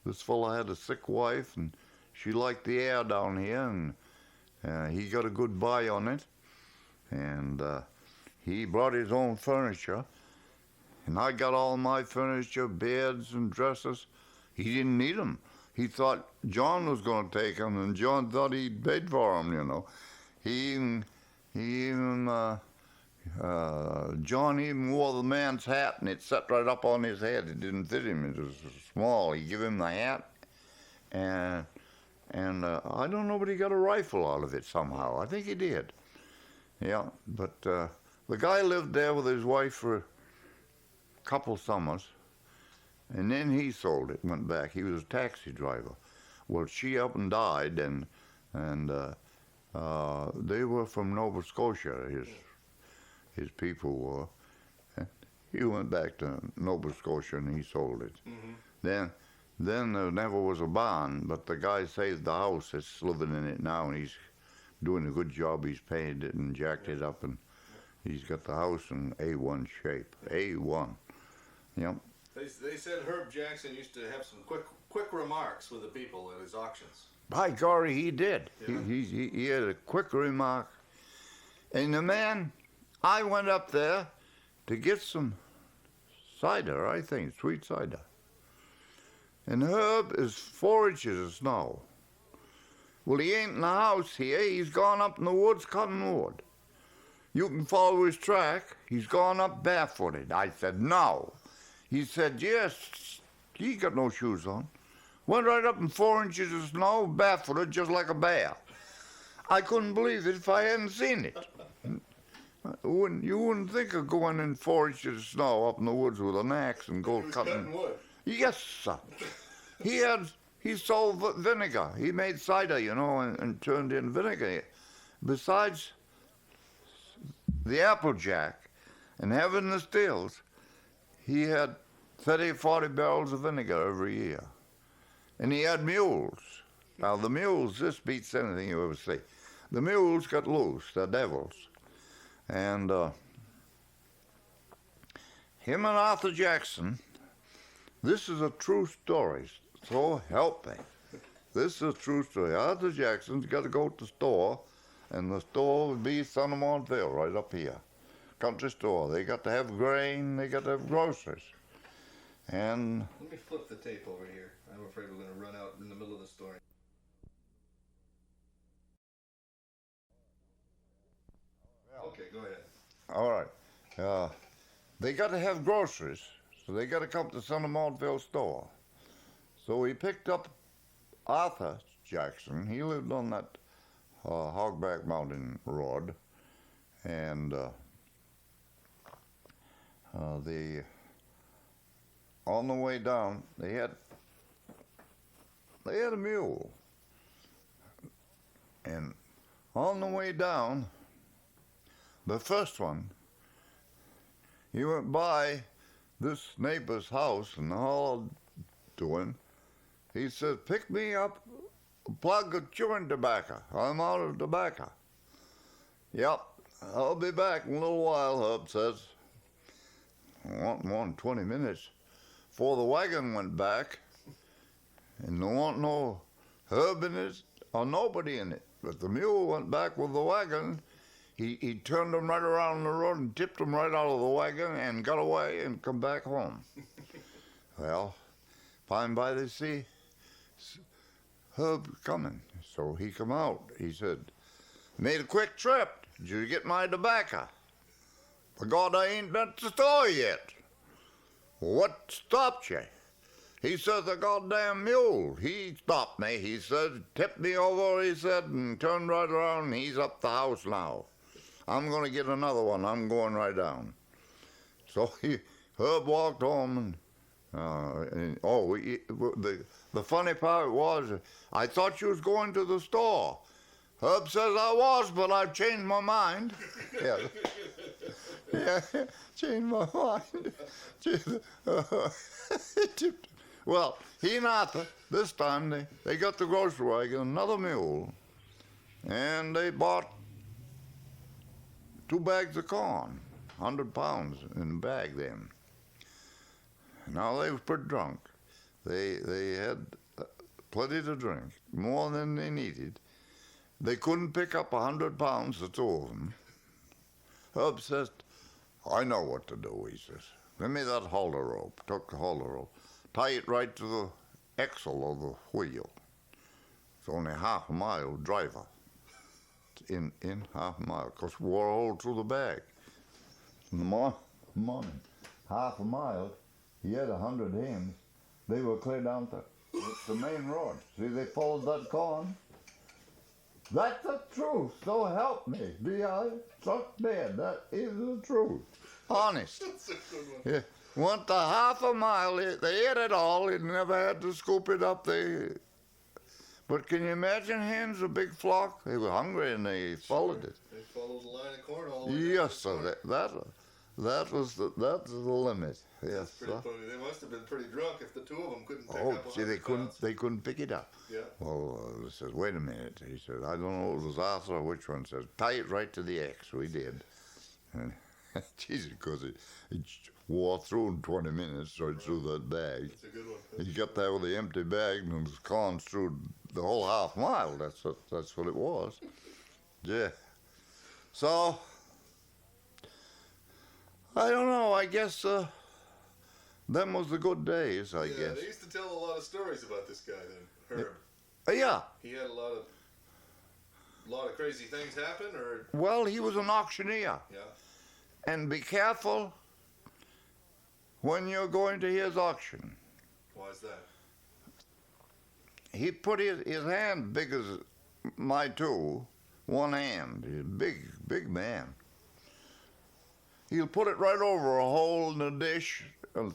S2: This fella had a sick wife, and she liked the air down here, and he got a good buy on it. And he brought his own furniture, and I got all my furniture, beds and dressers. He didn't need them. He thought John was going to take them, and John thought he'd paid for them, John even wore the man's hat, and it sat right up on his head. It didn't fit him. It was small. He gave him the hat, and I don't know, but he got a rifle out of it somehow. I think he did. Yeah, but the guy lived there with his wife for a couple summers, and then he sold it, went back. He was a taxi driver. Well, she up and died, and they were from Nova Scotia, his people were. And he went back to Nova Scotia, and he sold it. Then there never was a barn, but the guy saved the house. It's living in it now, and he's doing a good job. He's painted it and jacked it up, and he's got the house in A1 shape. A1. Yep.
S1: They said Herb Jackson used to have some quick remarks with the people at his auctions.
S2: By golly, he did.
S1: Yeah.
S2: He had a quick remark. And the man, I went up there to get some cider, I think, sweet cider. And Herb is 4 inches of snow. Well, he ain't in the house here. He's gone up in the woods cutting wood. You can follow his track. He's gone up barefooted. I said, no. He said, yes. He got no shoes on. Went right up in 4 inches of snow, barefooted, just like a bear. I couldn't believe it if I hadn't seen it. You wouldn't think of going in 4 inches of snow up in the woods with an axe and go cutting
S1: wood.
S2: Yes, sir. He sold vinegar. He made cider, and turned in vinegar. Besides the Applejack and having the stills, he had 30 or 40 barrels of vinegar every year. And he had mules. Now, the mules, this beats anything you ever see. The mules got loose. They're devils. And him and Arthur Jackson, this is a true story, so help me. This is a true story. Arthur Jackson's got to go to the store, and the store would be Son of Montville, right up here. Country store. They got to have grain, they got to have groceries. And
S1: let me flip the tape over here. I'm afraid we're going to run out in the middle of the story. Okay, go ahead.
S2: All right. They got to have groceries, so they got to come to Son of Montville store. So he picked up Arthur Jackson. He lived on that Hogback Mountain road, and on the way down, they had a mule, and on the way down, the first one, he went by this neighbor's house and hollered to him. He said, pick me up a plug of chewing tobacco. I'm out of tobacco. Yep, I'll be back in a little while, Hub says. Want more than 20 minutes before the wagon went back, and there wasn't no Hub in it or nobody in it. But the mule went back with the wagon. He turned them right around the road and tipped them right out of the wagon and got away and come back home. Well, by and by they see Hub coming. So he come out. He said, "Made a quick trip. Did you get my tobacco?" "By God, I ain't at the store yet." "What stopped you?" He said, "The goddamn mule. He stopped me," he said, "tipped me over," he said, and turned right around, and he's up the house now. "I'm going to get another one. I'm going right down." So Herb walked home, the funny part was, I thought you was going to the store. Herb says I was, but I've changed my mind. Yeah. Yeah, changed my mind. Well, he and Arthur, this time, they got the grocery wagon, another mule, and they bought 2 bags of corn, 100 pounds in a bag then. Now they was pretty drunk. They had plenty to drink, more than they needed. They couldn't pick up 100 pounds, the two of them. Herb says, "I know what to do," he says. "Give me that halter rope." Took the halter rope. Tie it right to the axle of the wheel. It's only half a mile driver. In half a mile, because we wore a hole through the bag. In the morning, half a mile, he had 100 hens. They were clear down to the main road. See, they followed that corn. That's the truth, so help me. B.I. Truck dead. That is the truth. Honest.
S1: That's a good one.
S2: Yeah. Went to half a mile. They ate it all. They never had to scoop it up. But can you imagine hens, a big flock? They were hungry and they followed it.
S1: They followed the line of corn all the way.
S2: Yes, sir. That's the limit. Yes, sir.
S1: Funny. They must have been pretty drunk if the two of them couldn't pick up.
S2: Oh, see, they couldn't pick it up.
S1: Yeah.
S2: Well, he says, "Wait a minute." He said, "I don't know if it was Arthur or which one." Says, "Tie it right to the axe." We did. And Jesus, because it wore through in 20 minutes, right through that bag.
S1: That's a good one.
S2: He got there with the empty bag and it was corn through the whole half mile. That's what it was. Yeah. So, I don't know. I guess them was the good days, I guess.
S1: They used to tell a lot of stories about this guy then, Herb.
S2: Yeah.
S1: He had a lot of crazy things happen, or
S2: Well, he was an auctioneer.
S1: yeah.
S2: And be careful when you're going to his auction.
S1: Why is that?
S2: He put his hand big as my two, one hand. He's a big man. He'll put it right over a hole in the dish and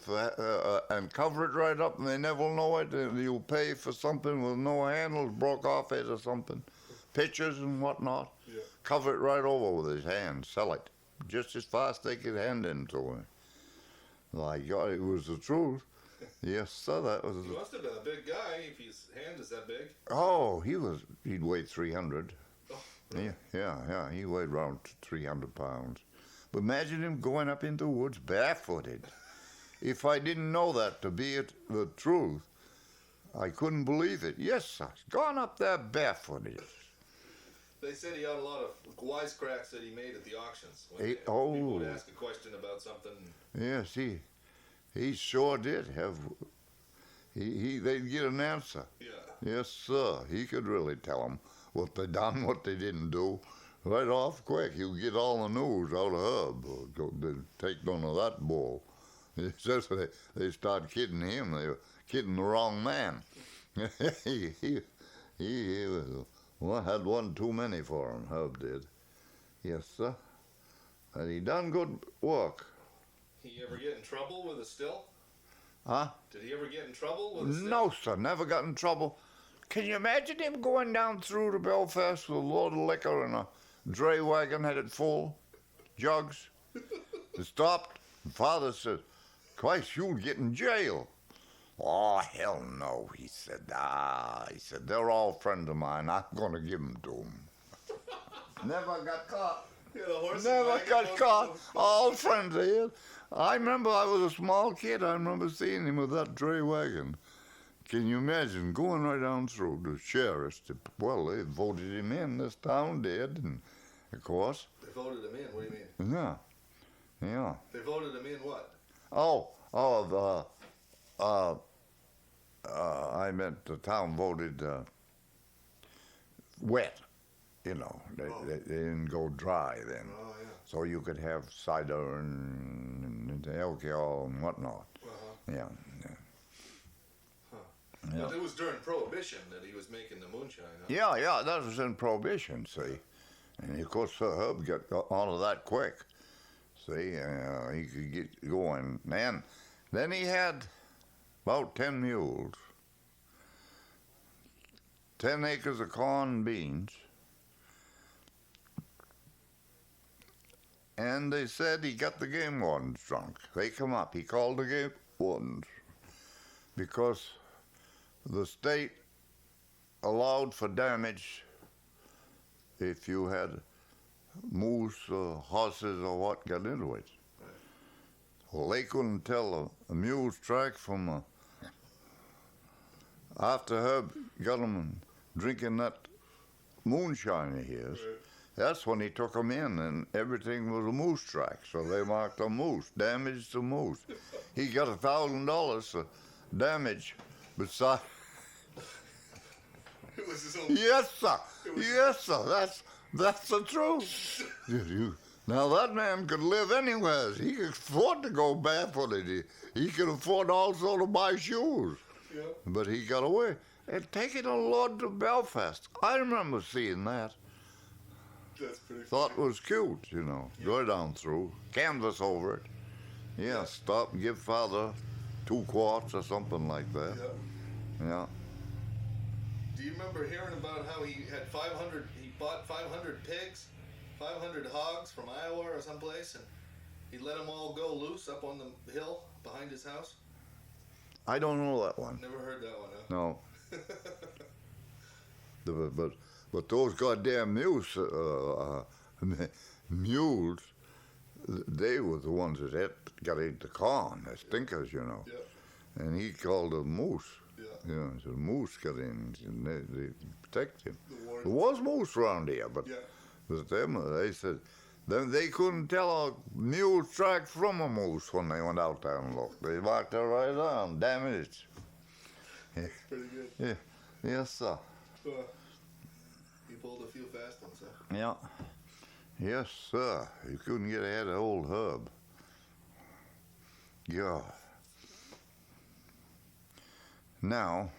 S2: cover it right up, and they never know it. And you'll pay for something with no handles broke off it or something, pictures and whatnot.
S1: Yeah.
S2: Cover it right over with his hand, sell it just as fast they could hand it to him. Like God, it was the truth. Yes, sir, that was.
S1: He must have been a big guy if his hand is that big.
S2: Oh, he'd weigh 300.
S1: Oh, really?
S2: Yeah, he weighed around 300 pounds. But imagine him going up into the woods barefooted. If I didn't know that to be the truth, I couldn't believe it. Yes, sir, gone up there barefooted.
S1: They said he had a lot of wisecracks that he made at the auctions. When
S2: Oh.
S1: people would ask a question about something.
S2: Yes, he sure did have. They'd get an answer.
S1: Yeah.
S2: Yes, sir. He could really tell them what they done, what they didn't do, right off quick. He'd get all the news out of Herb. They'd take none of that bull. It's just they start kidding him. They were kidding the wrong man. he was. Well, had one too many for him, Herb did. Yes, sir. And he done good work.
S1: He ever get in trouble with a still?
S2: Huh?
S1: Did he ever get in trouble with a still?
S2: No, sir. Never got in trouble. Can you imagine him going down through to Belfast with a load of liquor and a dray wagon had it full, jugs? They stopped. And Father said, "Christ, you'll get in jail." "Oh, hell no," he said. He said, "They're all friends of mine. I'm going to give them to them." Never got caught.
S1: Yeah, the horse.
S2: Never got caught. All friends of his. I remember I was a small kid. I remember seeing him with that dray wagon. Can you imagine going right down through the sheriff's? Well, they voted him in. This town did, and of course.
S1: They voted him in. What do you mean?
S2: Yeah, yeah.
S1: They voted him in what?
S2: I meant the town voted wet. You know, they didn't go dry then.
S1: Oh yeah.
S2: So you could have cider and alcohol and whatnot.
S1: Uh-huh.
S2: Yeah.
S1: Huh.
S2: Yeah.
S1: But it was during Prohibition that he was making the moonshine. Huh?
S2: Yeah, that was in Prohibition, see. And of course, Herb got onto that quick. See, he could get going. And then he had about 10 mules, 10 acres of corn and beans. And they said he got the game wardens drunk. They come up. He called the game wardens because the state allowed for damage if you had moose or horses or what got into it. Well, they couldn't tell a mule's track from after Herb got them drinking that moonshine of his.
S1: Right.
S2: That's when he took them in, and everything was a moose track. So they marked a moose, damage to moose. He got $1,000 for damage, besides.
S1: It was his own.
S2: Yes, sir. Yes, sir. That's the truth. Now that man could live anywhere. He could afford to go barefooted. He could afford also to buy shoes.
S1: Yeah.
S2: But he got away and taking a load to Belfast. I remember seeing that.
S1: That's pretty.
S2: Thought it was cute, you know. Go down through, canvas over it. Yeah, stop and give Father 2 quarts or something like that.
S1: Yeah.
S2: Yeah.
S1: Do you remember hearing about how he had 500? He bought 500 pigs, 500 hogs from Iowa or someplace, and he let them all go loose up on the hill behind his house.
S2: I don't know that one.
S1: Never heard that one, huh?
S2: No. But those goddamn mules, they were the ones that got into corn, the stinkers, you know.
S1: Yeah.
S2: And he called them moose.
S1: Yeah.
S2: You know, so moose got in, and they protected him.
S1: The warden.
S2: There was moose around here, but
S1: Yeah.
S2: they said they couldn't tell a mule's track from a moose when they went out there and looked. They marked it right on, damaged. Yeah.
S1: Pretty good.
S2: Yeah. Yes, sir.
S1: He pulled a few fast ones, huh?
S2: Yeah. Yes, sir. You couldn't get ahead of old Herb. Yeah. Now,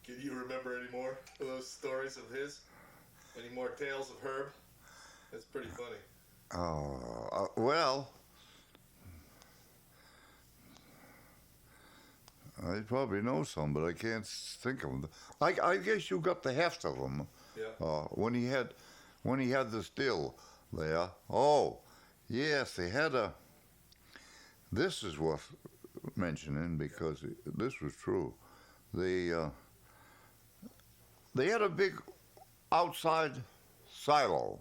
S1: Can you remember any more of those stories of his? Any more tales of Herb? That's pretty funny.
S2: well, I probably know some, but I can't think of them. I guess you got the heft of them.
S1: Yeah.
S2: When he had the still there. Oh, yes, they had a. This is worth mentioning because this was true. They had a big outside silo.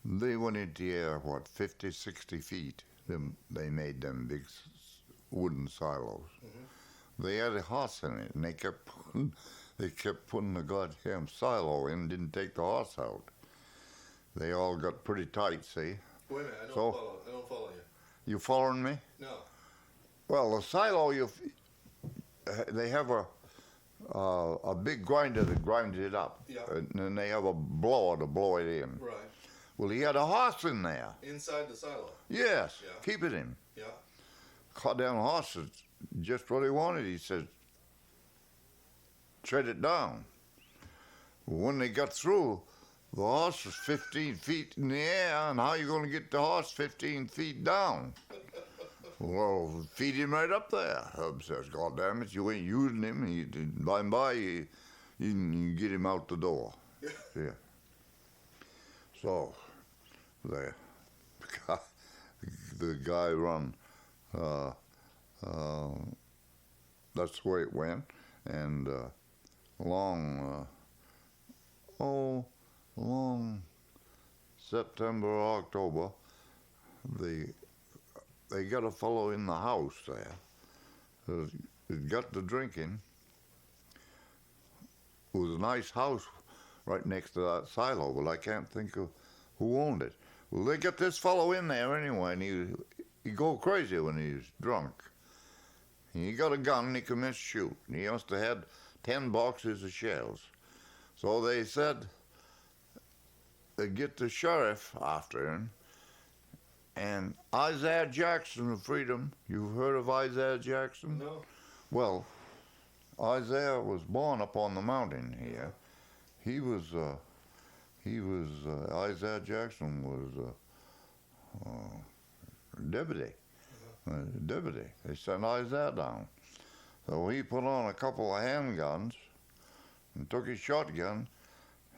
S2: They went into the air, 50, 60 feet. They made them big wooden silos. Mm-hmm. They had a horse in it, and they kept putting the goddamn silo in, didn't take the horse out. They all got pretty tight, see?
S1: Wait a minute, I don't follow you.
S2: You following me?
S1: No.
S2: Well, the silo, they have a big grinder that grinds it up.
S1: Yeah.
S2: And then they have a blower to blow it in.
S1: Right.
S2: Well, he had a horse in there.
S1: Inside the silo.
S2: Yes,
S1: Yeah.
S2: keep it in.
S1: Yeah.
S2: Caught down the horse, just what he wanted. He said, tread it down. When they got through, the horse was 15 feet in the air, and how you going to get the horse 15 feet down? Well, feed him right up there. Herb says, God damn it, you ain't using him. By and by, you can get him out the door. Yeah. So, the guy run. That's the way it went. And along September or October, they got a fellow in the house there that got to drinking. It was a nice house right next to that silo, but I can't think of who owned it. Well, they got this fellow in there anyway, and he go crazy when he's drunk. He got a gun and he commenced to shoot. And he must have had 10 boxes of shells. So they said they'd get the sheriff after him. And Isaiah Jackson of Freedom, you've heard of Isaiah Jackson?
S1: No.
S2: Well, Isaiah was born up on the mountain here. Isaiah Jackson was deputy. Deputy. They sent Isaiah down. So he put on a couple of handguns and took his shotgun,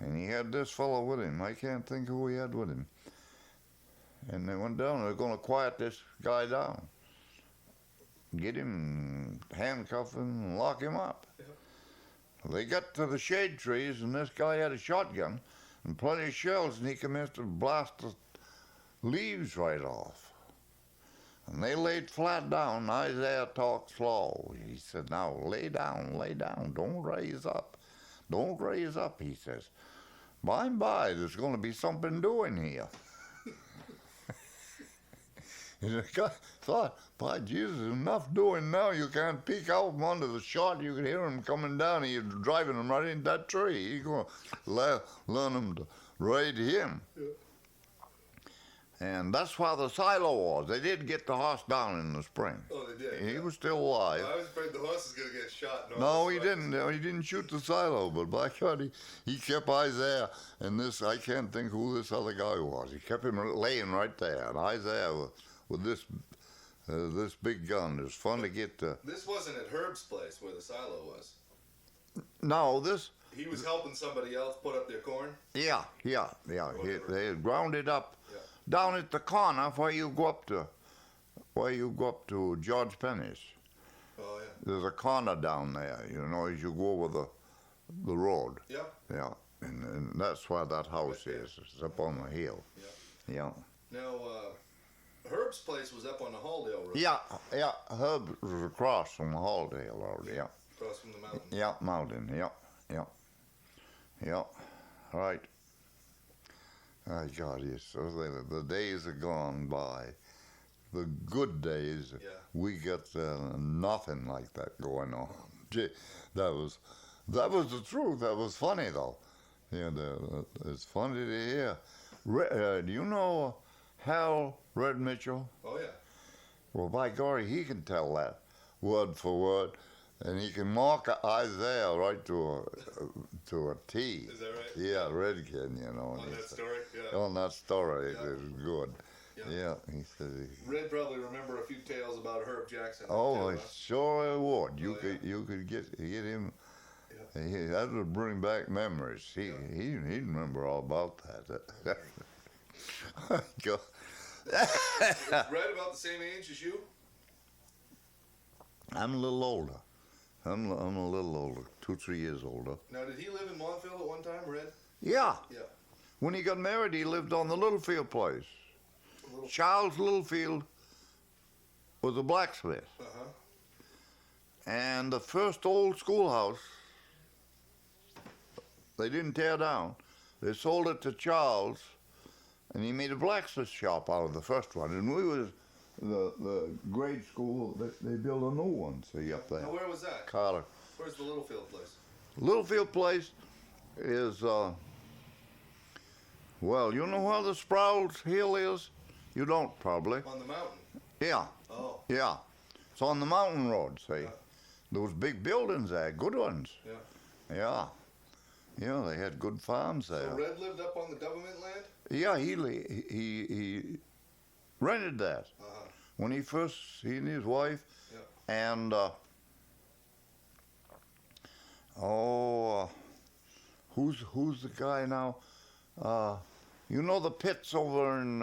S2: and he had this fellow with him. I can't think who he had with him. And they went down, they were going to quiet this guy down. Get him, handcuff him, and lock him up. Yep. They got to the shade trees, and this guy had a shotgun and plenty of shells, and he commenced to blast the leaves right off. And they laid flat down. Isaiah talked slow. He said, now lay down, don't raise up. Don't raise up, he says. By and by, there's going to be something doing here. And the guy thought, by Jesus, enough doing now. You can't peek out from under the shot. You can hear him coming down. He's driving him right into that tree. He's going to learn him to raid him. Yeah. And that's why the silo was. They did get the horse down in the spring.
S1: Oh, they did?
S2: He was still alive.
S1: I was afraid the horse was going to get shot.
S2: No, he didn't. He didn't shoot the silo, but by God, he kept Isaiah. And this, I can't think who this other guy was. He kept him laying right there. And Isaiah with this big gun. It was fun to get to.
S1: This wasn't at Herb's place where the silo was.
S2: No, this.
S1: He was helping somebody else put up their corn?
S2: Yeah. They had ground it up down at the corner where you go up to George Penny's.
S1: Oh, yeah.
S2: There's a corner down there, as you go over the road.
S1: Yeah.
S2: Yeah, and that's where that house is. It's up on the hill. Yeah.
S1: Now, Herb's place was up on the Halldale Road.
S2: Yeah. Herb was across from the Halldale Road. Yeah.
S1: Across from the mountain.
S2: Yeah, mountain. Yeah. Right. Oh, God, yes. So the days are gone by. The good days.
S1: Yeah.
S2: We got nothing like that going on. Gee, that was the truth. That was funny though. Yeah, it's funny to hear. Do you know Hal Red Mitchell?
S1: Oh yeah.
S2: Well, by golly, he can tell that word for word, and he can mark Isaiah right to a T.
S1: Is that right?
S2: Yeah, Redkin,
S1: On that story, yeah.
S2: On that story, it was good.
S1: Yeah.
S2: He said.
S1: Red probably remember a few tales about Herb Jackson.
S2: Oh, I sure would. You could get him. Yeah. That would bring back memories. He'd remember all about that. Go.
S1: Is Red about the same age as you?
S2: I'm a little older. I'm a little older, 2-3 years older.
S1: Now, did he live in Montville at one time, Red?
S2: Yeah.
S1: Yeah.
S2: When he got married, he lived on the Littlefield place. Charles Littlefield was a blacksmith.
S1: Uh-huh.
S2: And the first old schoolhouse, they didn't tear down. They sold it to Charles, and he made a blacksmith shop out of the first one. And we was the grade school, they built a new one, see, up there.
S1: Now, where was that?
S2: Carter.
S1: Where's the Littlefield place?
S2: Littlefield place is, well, you know where the Sprouts Hill is? You don't, probably.
S1: On the mountain?
S2: Yeah.
S1: Oh.
S2: Yeah. It's on the mountain road, see.
S1: Yeah.
S2: Those big buildings there, good ones.
S1: Yeah.
S2: Yeah. Yeah, they had good farms there.
S1: So Red lived up on the government land?
S2: Yeah, he rented that.
S1: Uh-huh.
S2: When he and his wife,
S1: yeah.
S2: And, who's the guy now? You know the pits over in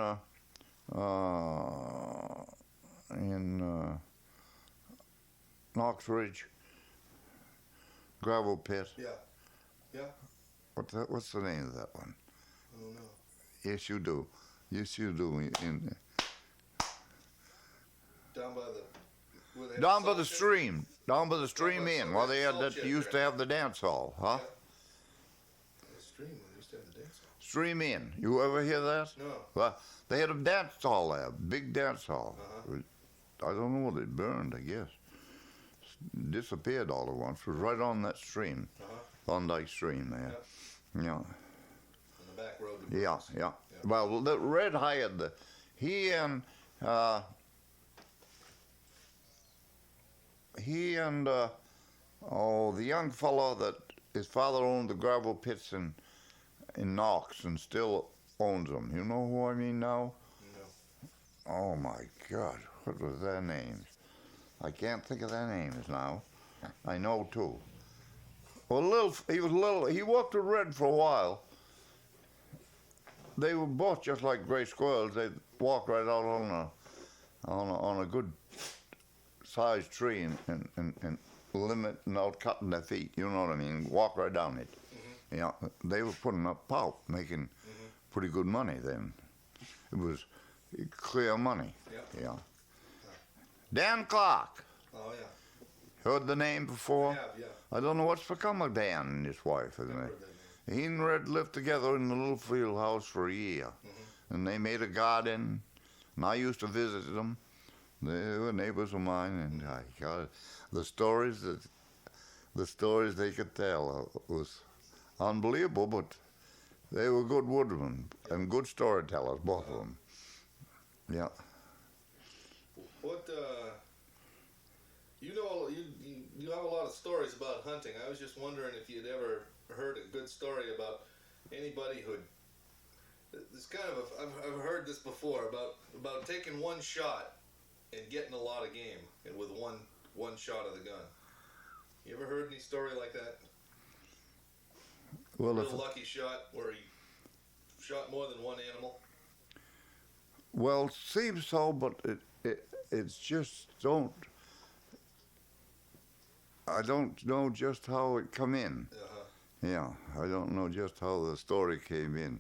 S2: Knox Ridge? Gravel pit.
S1: Yeah. Yeah.
S2: What's the name of that one?
S1: Oh no.
S2: Yes, you do. Yes, you do.
S1: Down by the. Where they have
S2: Down by
S1: salt
S2: the
S1: shed?
S2: stream. Down by the stream
S1: by the
S2: in,
S1: salt-
S2: where they had
S1: salt
S2: that
S1: shed
S2: used to
S1: there.
S2: have the dance hall, huh?
S1: Yeah. The stream. We used to have the dance hall.
S2: Stream in. You ever hear that?
S1: No.
S2: Well, they had a dance hall there, big dance hall.
S1: Uh-huh.
S2: I don't know what it burned, I guess. Disappeared all at once. It was right on that stream, Klondike Stream there. Yeah.
S1: On the back road. To
S2: Yeah,
S1: Bruce.
S2: yeah. Well, the Red hired he and the young fellow that his father owned the gravel pits in Knox and still owns them. You know who I mean now?
S1: No.
S2: Oh my God, what was their names? I can't think of their names now. I know too. Well, he worked with Red for a while. They were both just like gray squirrels. They'd walk right out on a good sized tree and limit and out cutting their feet. You know what I mean? Walk right down it. Mm-hmm. Yeah, they were putting up pulp, making pretty good money then. It was clear money. Yeah. Dan Clark.
S1: Oh yeah.
S2: Heard the name before?
S1: I have, yeah.
S2: I don't know what's become of Dan and his wife, isn't
S1: Never
S2: it?
S1: heard that name.
S2: He and Red lived together in the little field house for a year. And they made a garden, and I used to visit them. They were neighbors of mine, and the stories they could tell was unbelievable, but they were good woodmen and good storytellers, both of them. Yeah.
S1: What you know, you have a lot of stories about hunting. I was just wondering if you'd ever heard a good story about anybody who'd. This kind of I've heard this before about taking one shot and getting a lot of game and with one shot of the gun. You ever heard any story like that?
S2: Well,
S1: a real lucky shot where he shot more than one animal.
S2: Well, it seems so, but it's just I don't know just how it come in. Yeah, I don't know just how the story came in.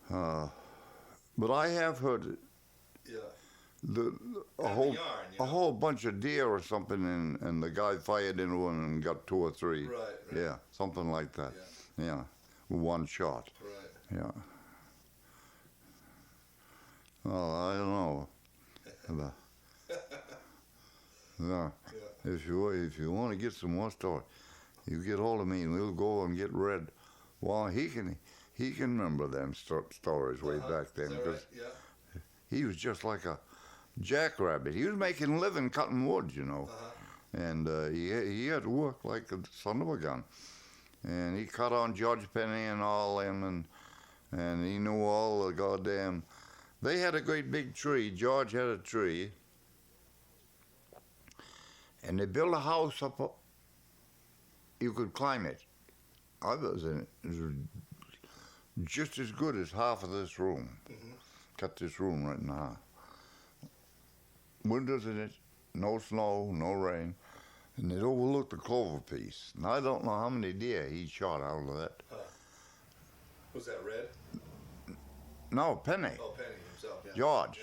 S2: But I have heard it.
S1: Yeah.
S2: A whole bunch of deer or something, and the guy fired into one and got 2 or 3.
S1: Right.
S2: Yeah, something like that. Yeah, with one shot.
S1: Right.
S2: Yeah. Well, I don't know. Yeah. If you want to get some more story, you get hold of me and we'll go and get Red. Well, he can remember them stories way back then, because he was just like a jackrabbit. He was making a living cutting wood, you know, and he had to work like a son of a gun. And he cut on George Penny and all them, and he knew all the goddamn. They had a great big tree. George had a tree, and they built a house up. You could climb it. I was in it. It was just as good as half of this room. Cut this room right in half. Windows in it, no snow, no rain, and it overlooked the clover piece. And I don't know how many deer he shot out of that.
S1: Was that Red?
S2: No, Penny.
S1: Oh, Penny himself. Yeah.
S2: George.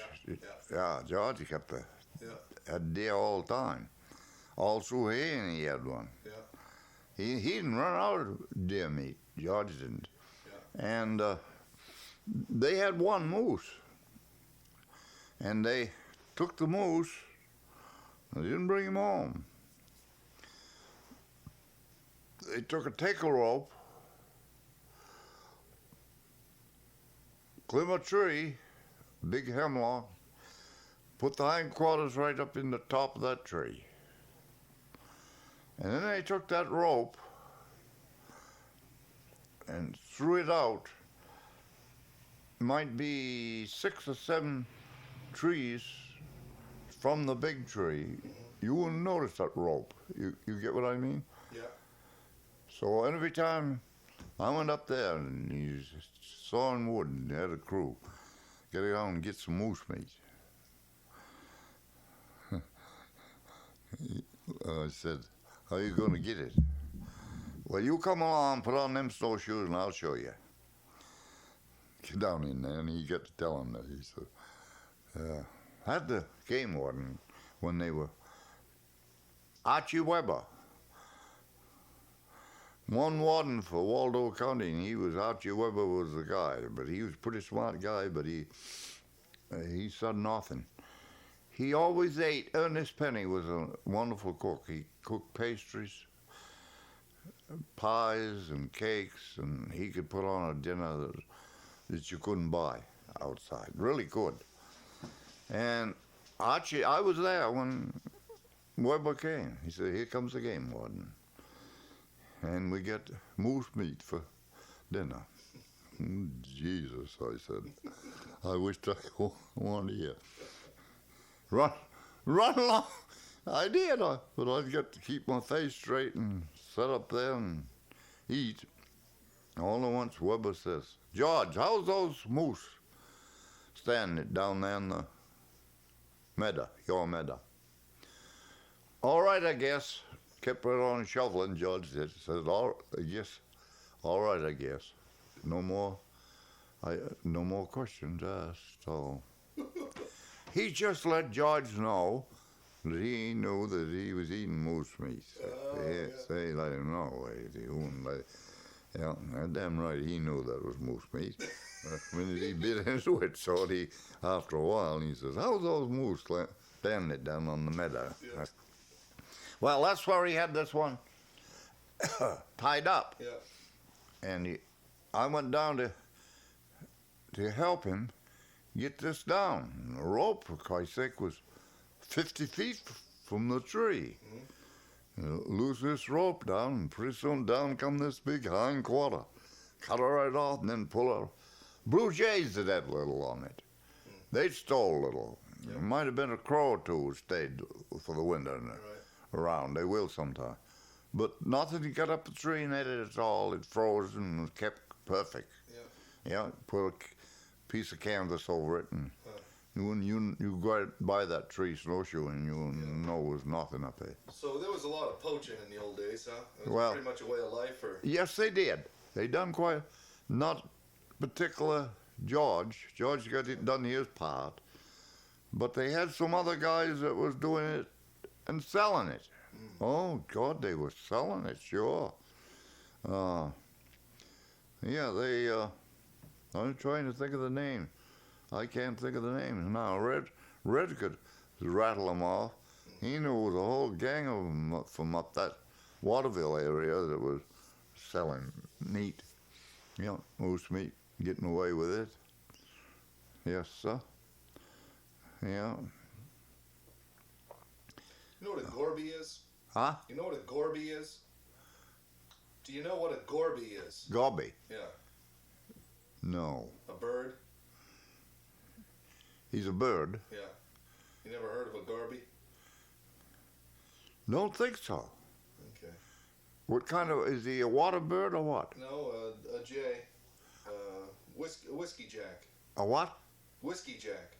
S1: Yeah.
S2: George, he kept had deer all the time. All through here, and he had one.
S1: Yeah.
S2: He didn't run out of deer meat. George didn't. Yeah. And they had one moose. And they took the moose. They didn't bring him home. They took a tackle rope, climb a tree, big hemlock, put the hindquarters right up in the top of that tree. And then they took that rope and threw it out. Might be 6 or 7 trees from the big tree. You wouldn't notice that rope. You get what I mean?
S1: Yeah.
S2: So every time I went up there and he's sawing wood and had a crew, get out and get some moose meat. I said, how you going to get it? Well, you come along, put on them snowshoes, and I'll show you. get down in there, and he got to tell him that. He said, had the game warden when they were Archie Weber. One warden for Waldo County, and he was Archie Weber was the guy, but he was a pretty smart guy, but he said nothing. He always ate. Ernest Penny was a wonderful cook. He cooked pastries, pies, and cakes, and he could put on a dinner that you couldn't buy outside. Really good. And Archie, I was there when Weber came. He said, "Here comes the game warden." And we get moose meat for dinner. Jesus, I said. I wished I wanted here. Run along. I did, but I'd get to keep my face straight and sit up there and eat. All at once, Weber says, "George, how's those moose standing down there in the meadow, your meadow?" "All right, I guess." Kept right on shoveling, George did. Said, all right, I guess. No more questions asked. So he just let George know that he knew that he was eating moose meat. They let him know. He wouldn't let. Yeah, damn right, he knew that was moose meat. The minute he bit into it, so after a while, he says, "How's those moose standing it down on the meadow?" Yeah. Well, that's where he had this one tied up. Yeah. And I went down to help him get this down. And the rope, for Christ's sake, was 50 feet from the tree. Mm-hmm. Loose this rope down, and pretty soon down come this big hind quarter. Cut her right off, and then pull her. Blue jays did that little on it. They stole a little. Yep. It might have been a crow or two who stayed for the winter. Right. Around. They will sometime. But nothing to get up the tree and ate it at all. It froze and was kept perfect. Yeah. Put a piece of canvas over it, and when you go by that tree snowshoeing, you know there's nothing up there.
S1: So there was a lot of poaching in the old days, huh? It was
S2: well,
S1: pretty much a way of life, or?
S2: Yes, they did. They done quite, not particular George. George got it done his part, but they had some other guys that was doing it and selling it. Oh, God, they were selling it, sure. I'm trying to think of the name. I can't think of the name now. Red could rattle them off. He knew there was a whole gang of them from up that Waterville area that was selling meat. Moose meat, getting away with it. Yes, sir. Yeah.
S1: You know what a gorby is?
S2: Huh?
S1: You know what a gorby is? Do you know what a gorby is?
S2: Gorby?
S1: Yeah.
S2: No.
S1: A bird?
S2: He's a bird?
S1: Yeah. You never heard of a gorby?
S2: Don't think so.
S1: Okay.
S2: What kind of, is he a water bird or what?
S1: No, a jay. Whiskey jack.
S2: A what?
S1: Whiskey jack.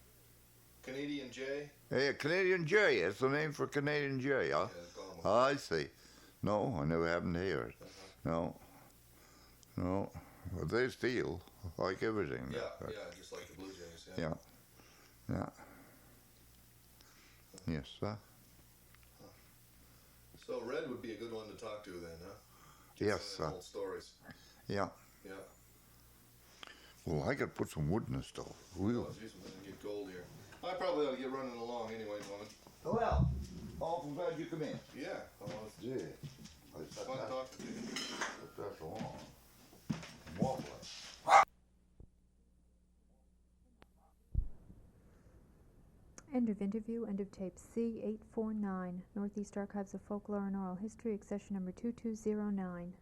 S1: Canadian jay?
S2: Hey, Canadian jay. It's the name for Canadian jay, huh?
S1: Yeah,
S2: I see. No, I never happened to hear it. No. But they steal, like everything.
S1: Yeah, just like the blue jays. Yeah.
S2: Yes, sir.
S1: So Red would be a good one to talk to then, huh?
S2: Yes, sir.
S1: Old stories.
S2: Yeah. Well, I could put some wood in the stove.
S1: Oh, geez, I'm going to get cold here. I probably ought to get running along anyway, woman.
S2: Well, awful glad you come in.
S1: Yeah.
S2: Yeah.
S1: It's fun talking to you.
S2: That's along. Waffling.
S3: End of interview, end of tape C849, Northeast Archives of Folklore and Oral History, accession number 2209.